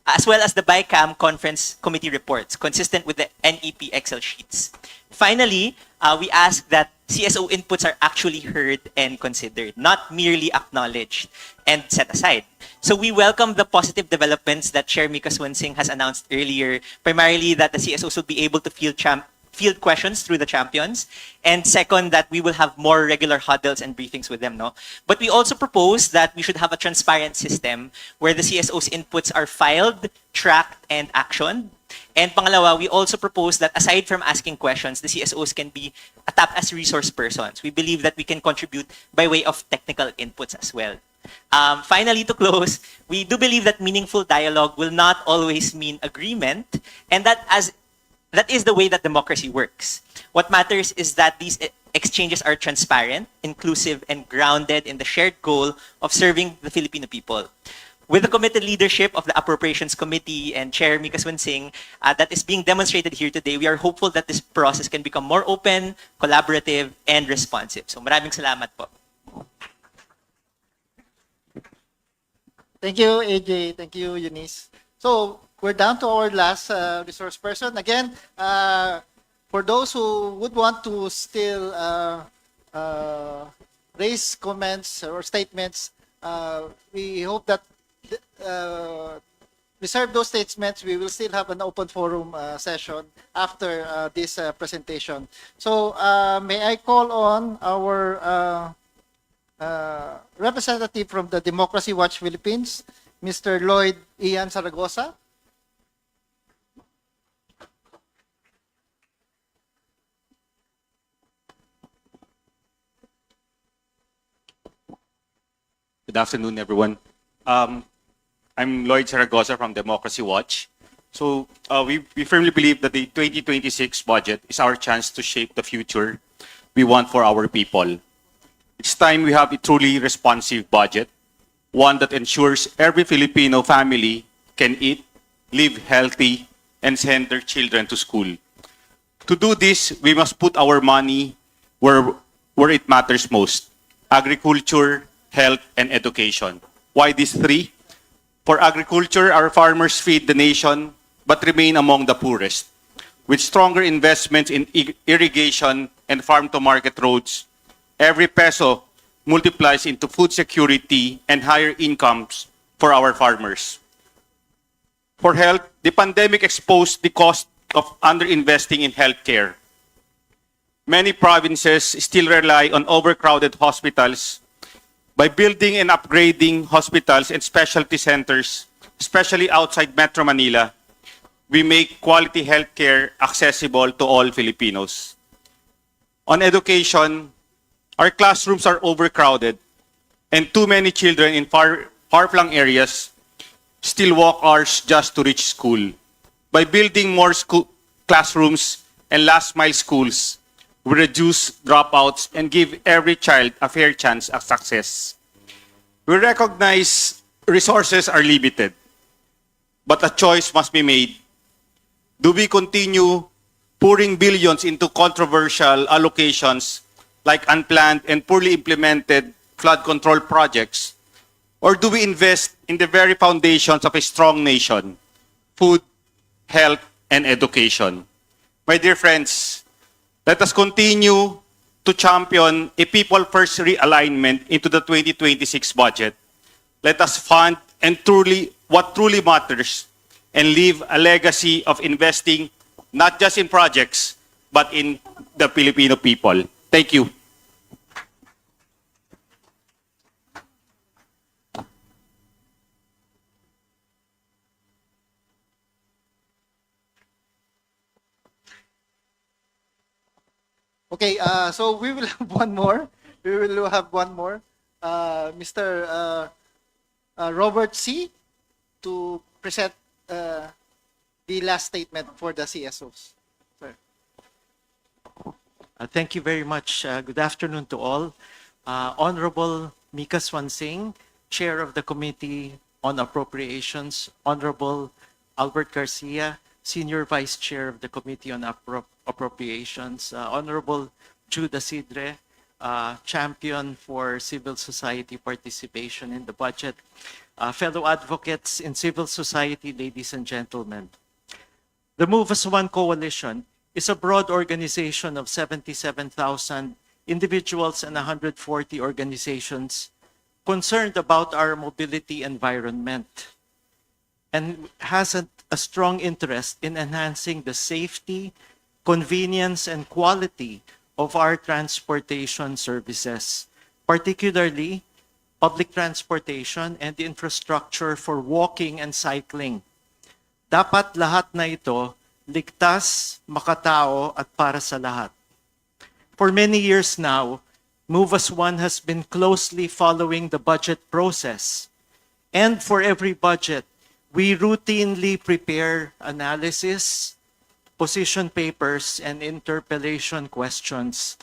as well as the BICAM Conference Committee reports, consistent with the NEP Excel sheets. Finally, we ask that CSO inputs are actually heard and considered, not merely acknowledged and set aside. So we welcome the positive developments that Chair Mika Swansing has announced earlier, primarily that the CSOs will be able to field questions through the champions, and second, that we will have more regular huddles and briefings with them. No? But we also propose that we should have a transparent system where the CSOs' inputs are filed, tracked, and actioned. And pangalawa, we also propose that aside from asking questions, the CSOs can be tapped as resource persons. We believe that we can contribute by way of technical inputs as well. Finally, to close, we do believe that meaningful dialogue will not always mean agreement, and that is the way that democracy works. What matters is that these exchanges are transparent, inclusive, and grounded in the shared goal of serving the Filipino people. With the committed leadership of the Appropriations Committee and Chair Mika Swansing that is being demonstrated here today, we are hopeful that this process can become more open, collaborative, and responsive. So maraming salamat po. Thank you, AJ. Thank you, Eunice. So we're down to our last resource person. Again, for those who would want to still raise comments or statements, we hope that reserve those statements. We will still have an open forum session after this presentation. So may I call on our representative from the Democracy Watch Philippines, Mr. Lloyd Ian Zaragoza. Good afternoon, everyone. I'm Lloyd Zaragoza from Democracy Watch. So we firmly believe that the 2026 budget is our chance to shape the future we want for our people. It's time we have a truly responsive budget, one that ensures every Filipino family can eat, live healthy, and send their children to school. To do this, we must put our money where it matters most: agriculture, health, and education. Why these three? For agriculture, our farmers feed the nation but remain among the poorest. With stronger investments in irrigation and farm-to-market roads, every peso multiplies into food security and higher incomes for our farmers. For health, the pandemic exposed the cost of underinvesting in healthcare. Many provinces still rely on overcrowded hospitals. By building and upgrading hospitals and specialty centers, especially outside Metro Manila, we make quality healthcare accessible to all Filipinos. On education, our classrooms are overcrowded and too many children in far-flung areas still walk hours just to reach school. By building more classrooms and last-mile schools, we reduce dropouts and give every child a fair chance of success. We recognize resources are limited, but a choice must be made. Do we continue pouring billions into controversial allocations like unplanned and poorly implemented flood control projects? Or do we invest in the very foundations of a strong nation: food, health, and education? My dear friends, let us continue to champion a people-first realignment into the 2026 budget. Let us fund what truly matters and leave a legacy of investing not just in projects, but in the Filipino people. Thank you. Okay, so we will have one more. We will have one more. Mr. Robert C. to present the last statement for the CSOs. Sir. Thank you very much. Good afternoon to all. Honorable Mika Swansing, Chair of the Committee on Appropriations, Honorable Albert Garcia, Senior Vice Chair of the Committee on Appropriations, Honorable Jude Asidre, champion for civil society participation in the budget. Fellow advocates in civil society, ladies and gentlemen, the Move as One Coalition is a broad organization of 77,000 individuals and 140 organizations concerned about our mobility environment and has a strong interest in enhancing the safety, convenience, and quality of our transportation services, particularly public transportation and infrastructure for walking and cycling. Dapat lahat na ito ligtas, makatao, at para sa lahat. For many years now, Move as One has been closely following the budget process. And for every budget, we routinely prepare analysis, position papers, and interpellation questions.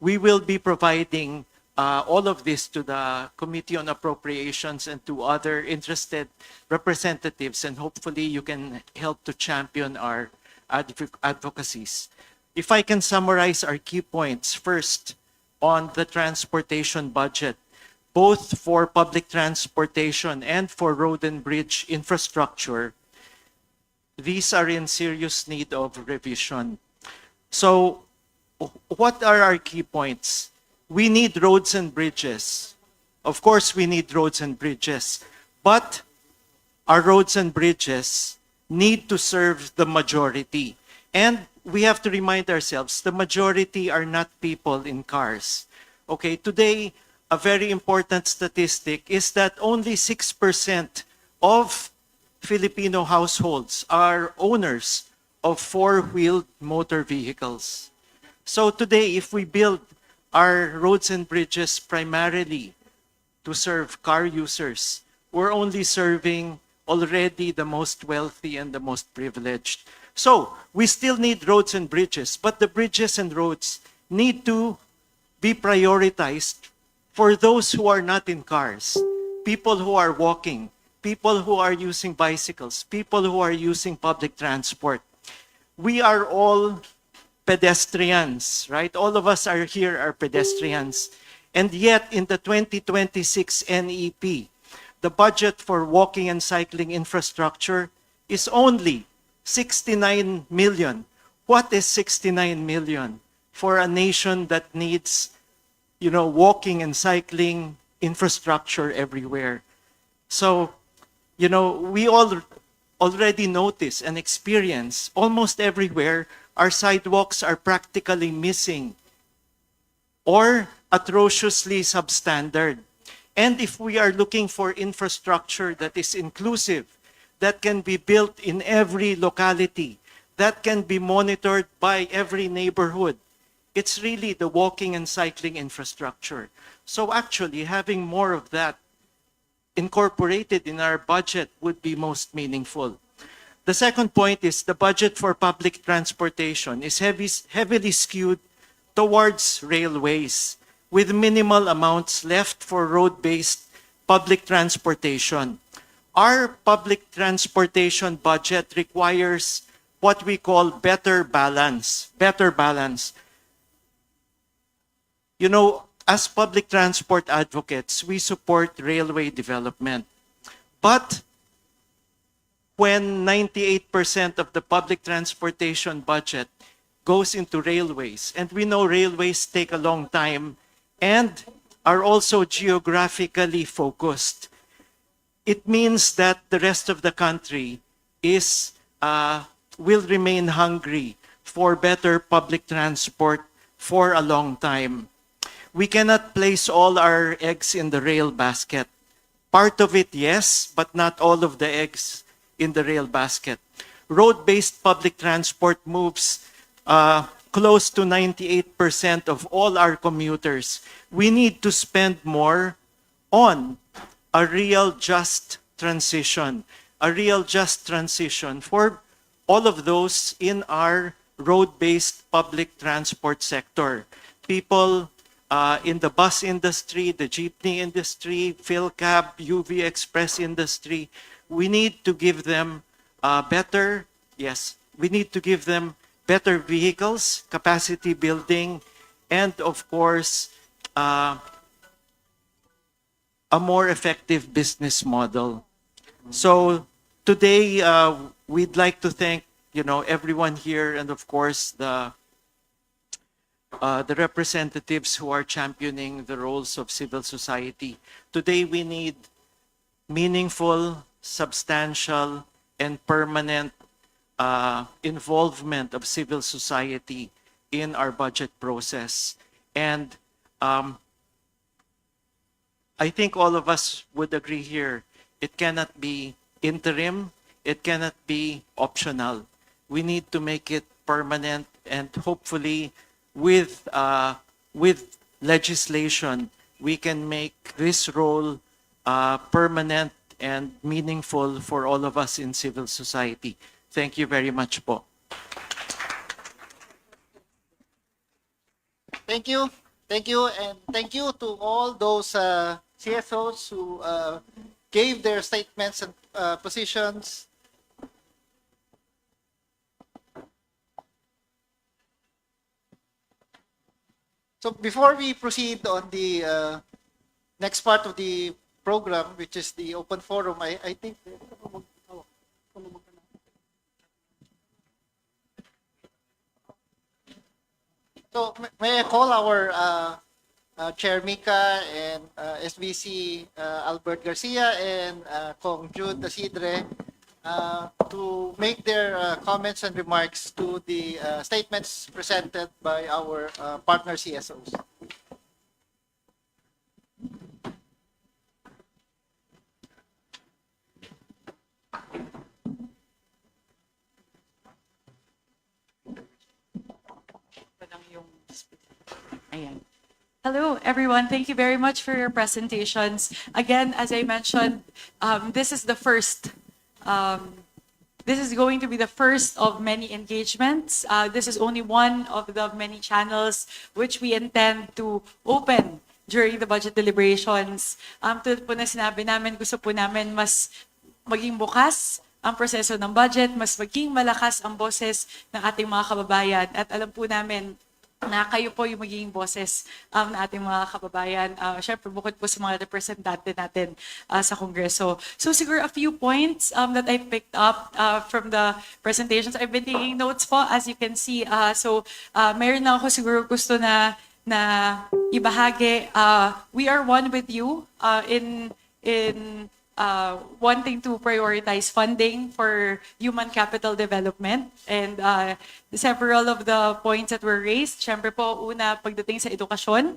We will be providing all of this to the Committee on Appropriations and to other interested representatives, and hopefully you can help to champion our advocacies. If I can summarize our key points, first, on the transportation budget, both for public transportation and for road and bridge infrastructure, these are in serious need of revision. So, what are our key points? We need roads and bridges. Of course, we need roads and bridges. But our roads and bridges need to serve the majority. And we have to remind ourselves, the majority are not people in cars. Okay, today, a very important statistic is that only 6% of Filipino households are owners of four-wheeled motor vehicles. So today, if we build our roads and bridges primarily to serve car users, we're only serving already the most wealthy and the most privileged. So, we still need roads and bridges, but the bridges and roads need to be prioritized for those who are not in cars, people who are walking, people who are using bicycles, people who are using public transport. We are all pedestrians, right? All of us are here are pedestrians. And yet, in the 2026 NEP, the budget for walking and cycling infrastructure is only 69 million. What is 69 million for a nation that needs, walking and cycling infrastructure everywhere? So, we all already notice and experience almost everywhere our sidewalks are practically missing or atrociously substandard. And if we are looking for infrastructure that is inclusive, that can be built in every locality, that can be monitored by every neighborhood, it's really the walking and cycling infrastructure. So actually, having more of that incorporated in our budget would be most meaningful. The second point is the budget for public transportation is heavily skewed towards railways, with minimal amounts left for road-based public transportation. Our public transportation budget requires what we call better balance. Better balance. As public transport advocates, we support railway development. But when 98% of the public transportation budget goes into railways, and we know railways take a long time and are also geographically focused, it means that the rest of the country will remain hungry for better public transport for a long time. We cannot place all our eggs in the rail basket. Part of it, yes, but not all of the eggs in the rail basket. Road-based public transport moves close to 98% of all our commuters. We need to spend more on a real just transition for all of those in our road-based public transport sector. People in the bus industry, the jeepney industry, PhilCab, UV Express industry, we need to give them better vehicles, capacity building, and of course, a more effective business model. So today, we'd like to thank, everyone here, and of course the representatives who are championing the roles of civil society. Today, we need meaningful, substantial, and permanent involvement of civil society in our budget process. And I think all of us would agree here, it cannot be interim, it cannot be optional. We need to make it permanent, and hopefully with legislation, we can make this role permanent and meaningful for all of us in civil society. Thank you very much po. Thank you. Thank you. And thank you to all those CSOs who gave their statements and positions. So before we proceed on the next part of the program, which is the open forum, I think... So may I call our Chair Mika and SVC Albert Garcia and Kong Jude Asidre to make their comments and remarks to the statements presented by our partner CSOs. Ayan. Hello, everyone. Thank you very much for your presentations. Again, as I mentioned, this is the first. This is going to be the first of many engagements. This is only one of the many channels which we intend to open during the budget deliberations. Tulad po na sinabi namin, gusto po namin mas maging bukas ang proseso ng budget, mas maging malakas ang boses ng ating mga kababayan. At alam po namin na kayo po yung magiging boses ng ating mga kababayan. Syempre, bukod po sa mga representante natin sa Kongreso. So siguro a few points that I picked up from the presentations. I've been taking notes po, as you can see. Mayroon na ako siguro gusto na ibahagi. We are one with you in wanting to prioritize funding for human capital development. And several of the points that were raised, syempre po, una, pagdating sa edukasyon,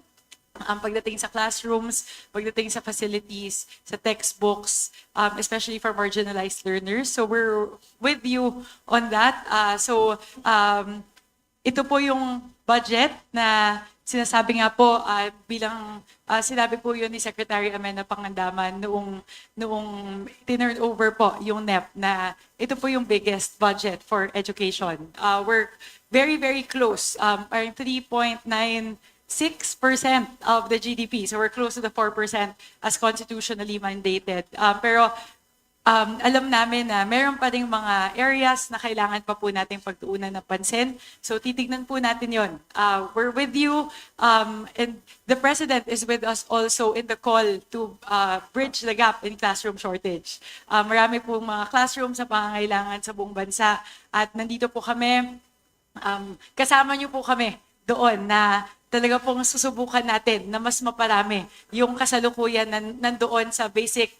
pagdating sa classrooms, pagdating sa facilities, sa textbooks, especially for marginalized learners. So we're with you on that. Ito po yung budget na sinasabi nga po bilang sinabi po yun ni Secretary Amena Pangandaman noong tinurn over po yung NEP na ito po yung biggest budget for education. We're very, very close. Parang 3.96% of the GDP. So we're close to the 4% as constitutionally mandated. Pero alam namin na meron pa ring mga areas na kailangan pa po natin pagtuunan ng pansin. So titignan po natin yon. We're with you, and the President is with us also in the call to bridge the gap in classroom shortage. Marami po mga classrooms sa pangangailangan sa buong bansa at nandito po kami, kasama niyo po kami doon na talaga pong susubukan natin na mas maparami yung kasalukuyan nandoon sa Basic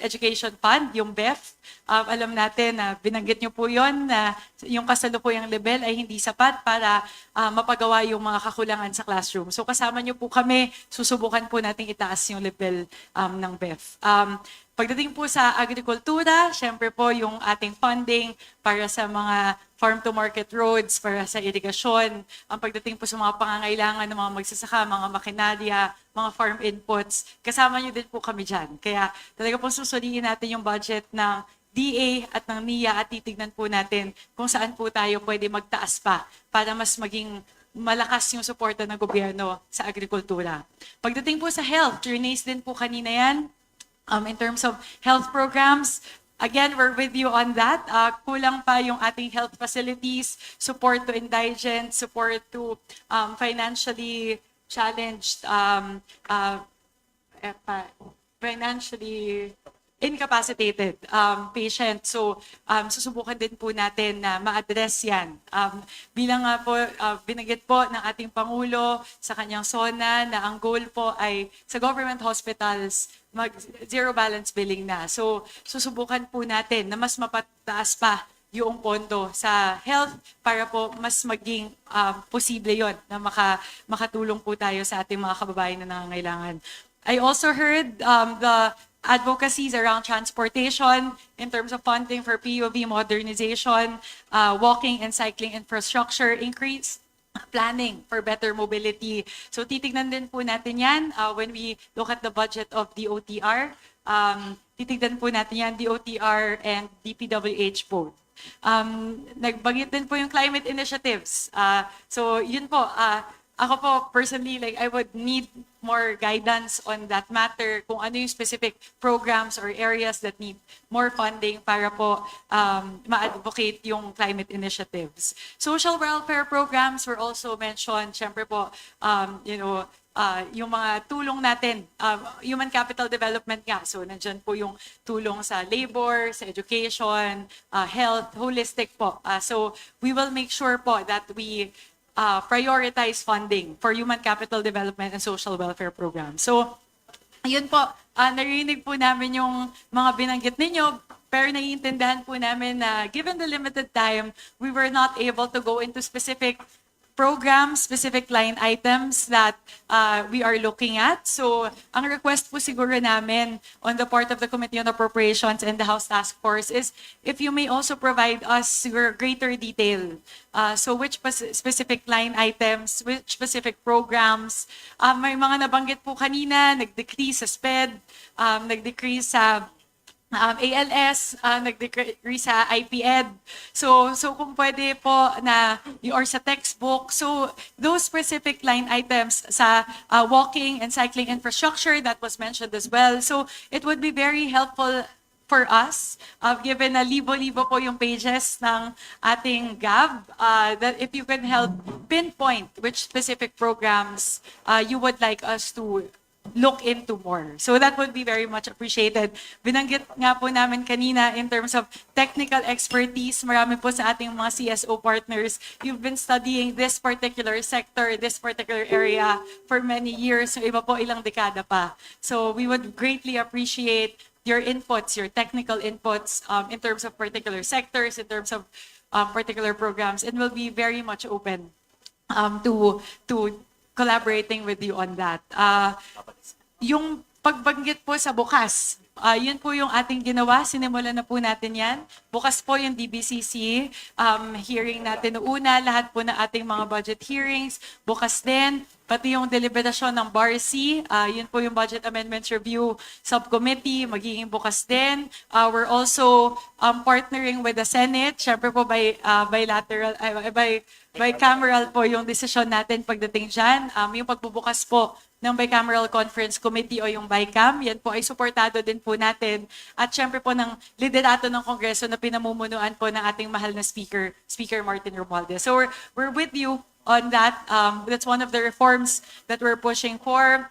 Education Fund, yung BEF. Alam natin na binanggit nyo po yon na yung kasalukuyang level ay hindi sapat para mapagawa yung mga kakulangan sa classroom. So kasama nyo po kami, susubukan po natin itaas yung level ng BEF. Pagdating po sa agrikultura, syempre po yung ating funding para sa mga farm-to-market roads, para sa irigasyon, ang pagdating po sa mga pangangailangan ng mga magsasaka, mga makinarya, mga farm inputs, kasama nyo din po kami dyan. Kaya talaga po susuriin natin yung budget ng DA at ng NIA at titignan po natin kung saan po tayo pwede magtaas pa para mas maging malakas yung suporta ng gobyerno sa agrikultura. Pagdating po sa health, Bernice din po kanina yan, in terms of health programs, again, we're with you on that. Kulang pa yung ating health facilities, support to indigent, support to financially challenged, financially incapacitated patient. So, susubukan din po natin na ma-address yan. Bilang nga po, binanggit po ng ating Pangulo sa kanyang SONA na ang goal po ay sa government hospitals, mag-zero balance billing na. So, susubukan po natin na mas mapataas pa yung pondo sa health para po mas maging posible yon na makatulong po tayo sa ating mga kababayan na nangangailangan. I also heard the advocacies around transportation in terms of funding for POV modernization, walking and cycling infrastructure increase, planning for better mobility. So titignan din po natin yan when we look at the budget of the OTR. Titignan po natin yan, DOTR and DPWH both. Nagbanggit din po yung climate initiatives. So yun po, ako po personally, like I would need more guidance on that matter, kung ano yung specific programs or areas that need more funding para po ma-advocate yung climate initiatives. Social welfare programs were also mentioned. Siyempre po, yung mga tulong natin, human capital development nga. So, nandyan po yung tulong sa labor, sa education, health, holistic po. So, we will make sure po that we prioritize funding for human capital development and social welfare programs. So, yun po, narinig po namin yung mga binanggit ninyo, pero naiintindihan po namin na given the limited time, we were not able to go into specific programs, specific line items that we are looking at. So, ang request po siguro namin on the part of the Committee on Appropriations and the House Task Force is if you may also provide us your greater detail. So, which specific line items, which specific programs. May mga nabanggit po kanina, nag-decrease sa SPED, nag-decrease sa ALS, nag-decrease sa IPED. So kung pwede po na, or sa textbook, so those specific line items sa walking and cycling infrastructure, that was mentioned as well. So it would be very helpful for us, given na libo-libo po yung pages ng ating GAB, that if you can help pinpoint which specific programs you would like us to look into more. So that would be very much appreciated. Binanggit nga po namin kanina in terms of technical expertise, marami po sa ating mga CSO partners, you've been studying this particular sector, this particular area for many years, so iba po ilang dekada pa. So we would greatly appreciate your inputs, your technical inputs in terms of particular sectors, in terms of particular programs, and we'll be very much open to collaborating with you on that. Yung pagbanggit po sa bukas, yun po yung ating ginawa. Sinimulan na po natin yan. Bukas po yung DBCC hearing natin una, lahat po na ating mga budget hearings. Bukas din, pati yung deliberasyon ng BARC, yun po yung Budget Amendments Review Subcommittee, magiging bukas din. We're also partnering with the Senate. Siyempre po bicameral po yung desisyon natin pagdating dyan. Yung pagbubukas po ng Bicameral Conference Committee o yung BICAM, yan po ay suportado din po natin. At syempre po ng liderato ng Kongreso na pinamumunuan po ng ating mahal na Speaker Martin Romualdez. So we're with you on that. That's one of the reforms that we're pushing for.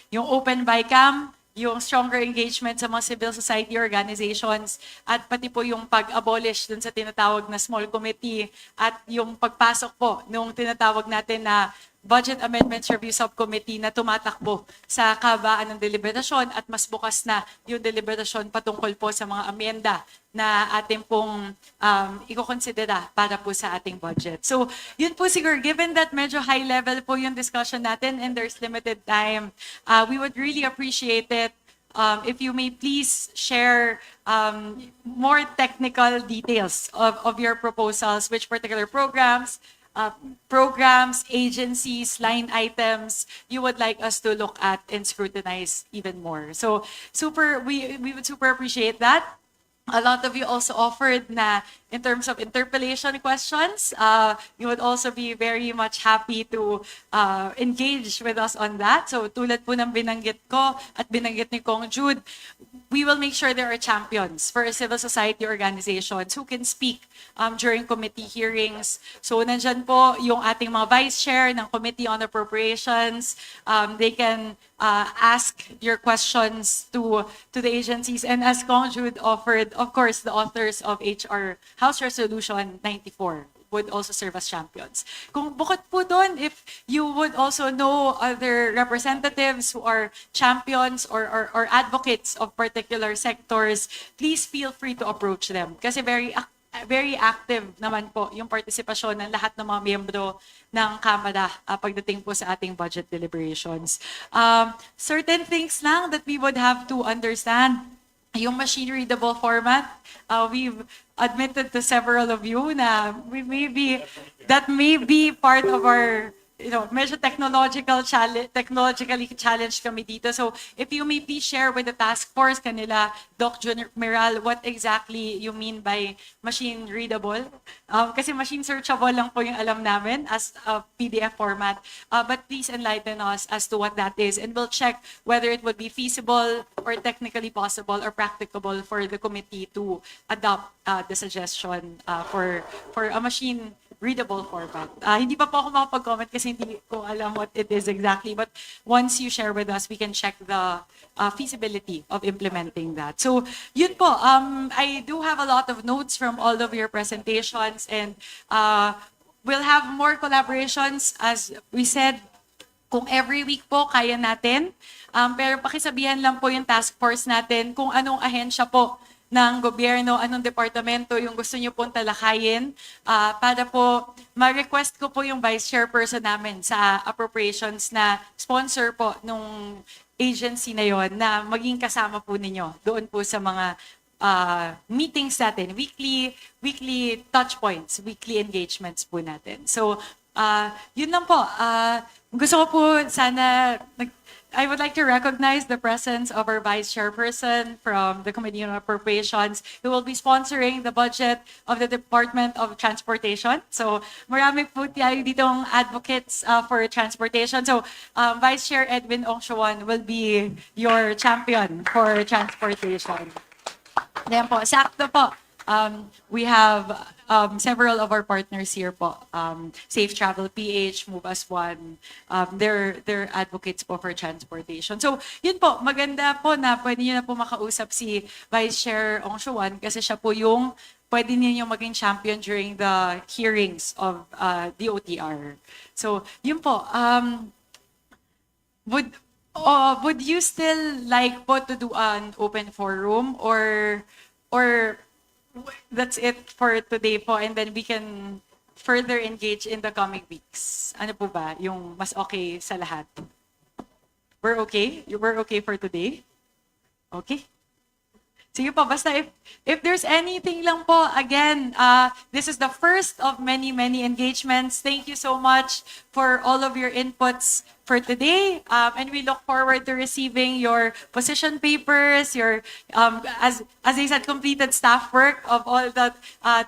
Yung open BICAM, yung stronger engagement sa mga civil society organizations, at pati po yung pag-abolish dun sa tinatawag na small committee, at yung pagpasok po nung tinatawag natin na Budget Amendments Review Subcommittee na tumatakbo sa kabaan ng deliberasyon, at mas bukas na yung deliberasyon patungkol po sa mga amyenda na ating pong ikokonsidera para po sa ating budget. So, yun po siguro, given that medyo high level po yung discussion natin and there's limited time, we would really appreciate it if you may please share more technical details of your proposals, which particular programs, agencies, line items you would like us to look at and scrutinize even more. So we would super appreciate that. A lot of you also offered na in terms of interpellation questions, you would also be very much happy to engage with us on that. So tulad po ng binanggit ko at binanggit ni Kong Jude, we will make sure there are champions for civil society organizations who can speak during committee hearings. So nandyan po yung ating mga vice chair ng Committee on Appropriations. They can ask your questions to the agencies. And as Kong Jude offered, of course, the authors of HR House Resolution 94 would also serve as champions. Kung bukod po doon, if you would also know other representatives who are champions or advocates of particular sectors, please feel free to approach them. Kasi very active naman po yung partisipasyon ng lahat ng mga miyembro ng Kamara pagdating po sa ating budget deliberations. Certain things lang that we would have to understand, yung machine-readable format, we've admitted to several of you na that may be part of our, medyo technologically challenged kami dito. So if you may please share with the task force kanila, Doc Junior Meral, what exactly you mean by machine readable? Kasi machine searchable lang po yung alam namin as a PDF format. But please enlighten us as to what that is, and we'll check whether it would be feasible or technically possible or practicable for the committee to adopt the suggestion for a machine readable format. Hindi pa po ako makapag-comment kasi hindi ko alam what it is exactly. But once you share with us, we can check the feasibility of implementing that. So yun po, I do have a lot of notes from all of your presentations, and we'll have more collaborations. As we said, kung every week po, kaya natin. Pero pakisabihan lang po yung task force natin kung anong ahensya po ng gobyerno, anong departamento yung gusto nyo pong talakayin, para po ma-request ko po yung vice chairperson namin sa appropriations na sponsor po nung agency na yon na maging kasama po ninyo doon po sa mga meetings natin, weekly touch points, weekly engagements po natin. So, yun lang po. Gusto ko po sana I would like to recognize the presence of our Vice Chairperson from the Committee on Appropriations, who will be sponsoring the budget of the Department of Transportation. So marami po tayo ditong advocates for transportation. So Vice Chair Edwin Ongsuan will be your champion for transportation. Then po, sakto po. We have several of our partners here po. Safe Travel PH, Move as One. They're advocates po for transportation. So, yun po, maganda po na pwede nyo na po makausap si Vice Chair Ongsuan kasi siya po yung pwede niyo maging champion during the hearings of DOTR. So, yun po. Would you still like po to do an open forum or that's it for today po, and then we can further engage in the coming weeks? Ano po ba yung mas okay sa lahat? We're okay? We're okay for today? Okay? Sige po, basta if there's anything lang po, again, this is the first of many engagements. Thank you so much for all of your inputs for today, and we look forward to receiving your position papers, your, as I said, completed staff work of all the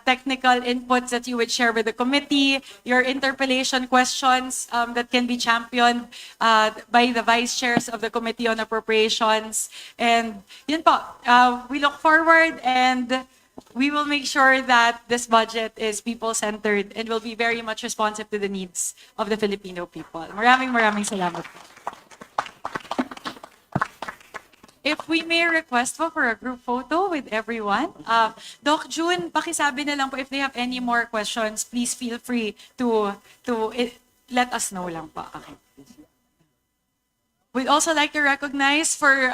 technical inputs that you would share with the committee, your interpellation questions that can be championed by the vice chairs of the Committee on Appropriations. And yun po, we look forward, and we will make sure that this budget is people-centered and will be very much responsive to the needs of the Filipino people. Maraming salamat po. If we may request po for a group photo with everyone. Doc June, pakisabi na lang po if they have any more questions, please feel free to let us know lang po. Okay. We'd also like to recognize for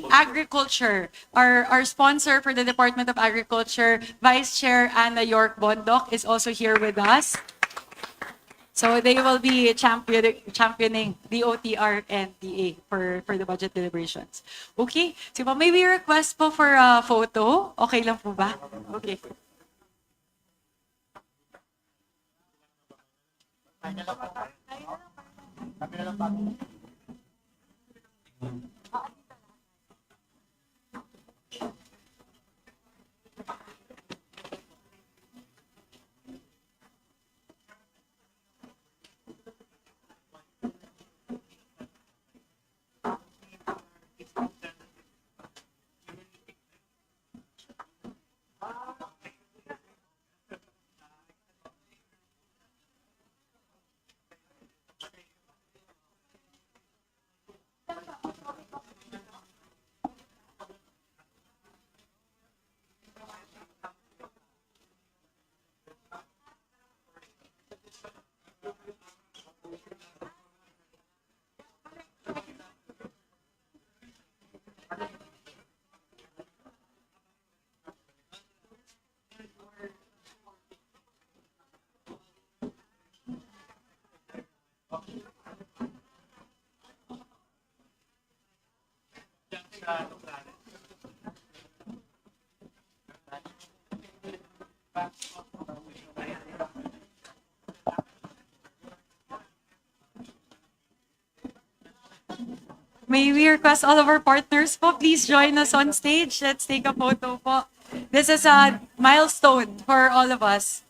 agriculture, our sponsor for the Department of Agriculture, Vice Chair Anna York Bondoc, is also here with us. So they will be championing the OTR and DA for the budget deliberations. Okay, so maybe request po for a photo. Okay lang po ba? Okay. May we request all of our partners po, please join us on stage. Let's take a photo po. This is a milestone for all of us.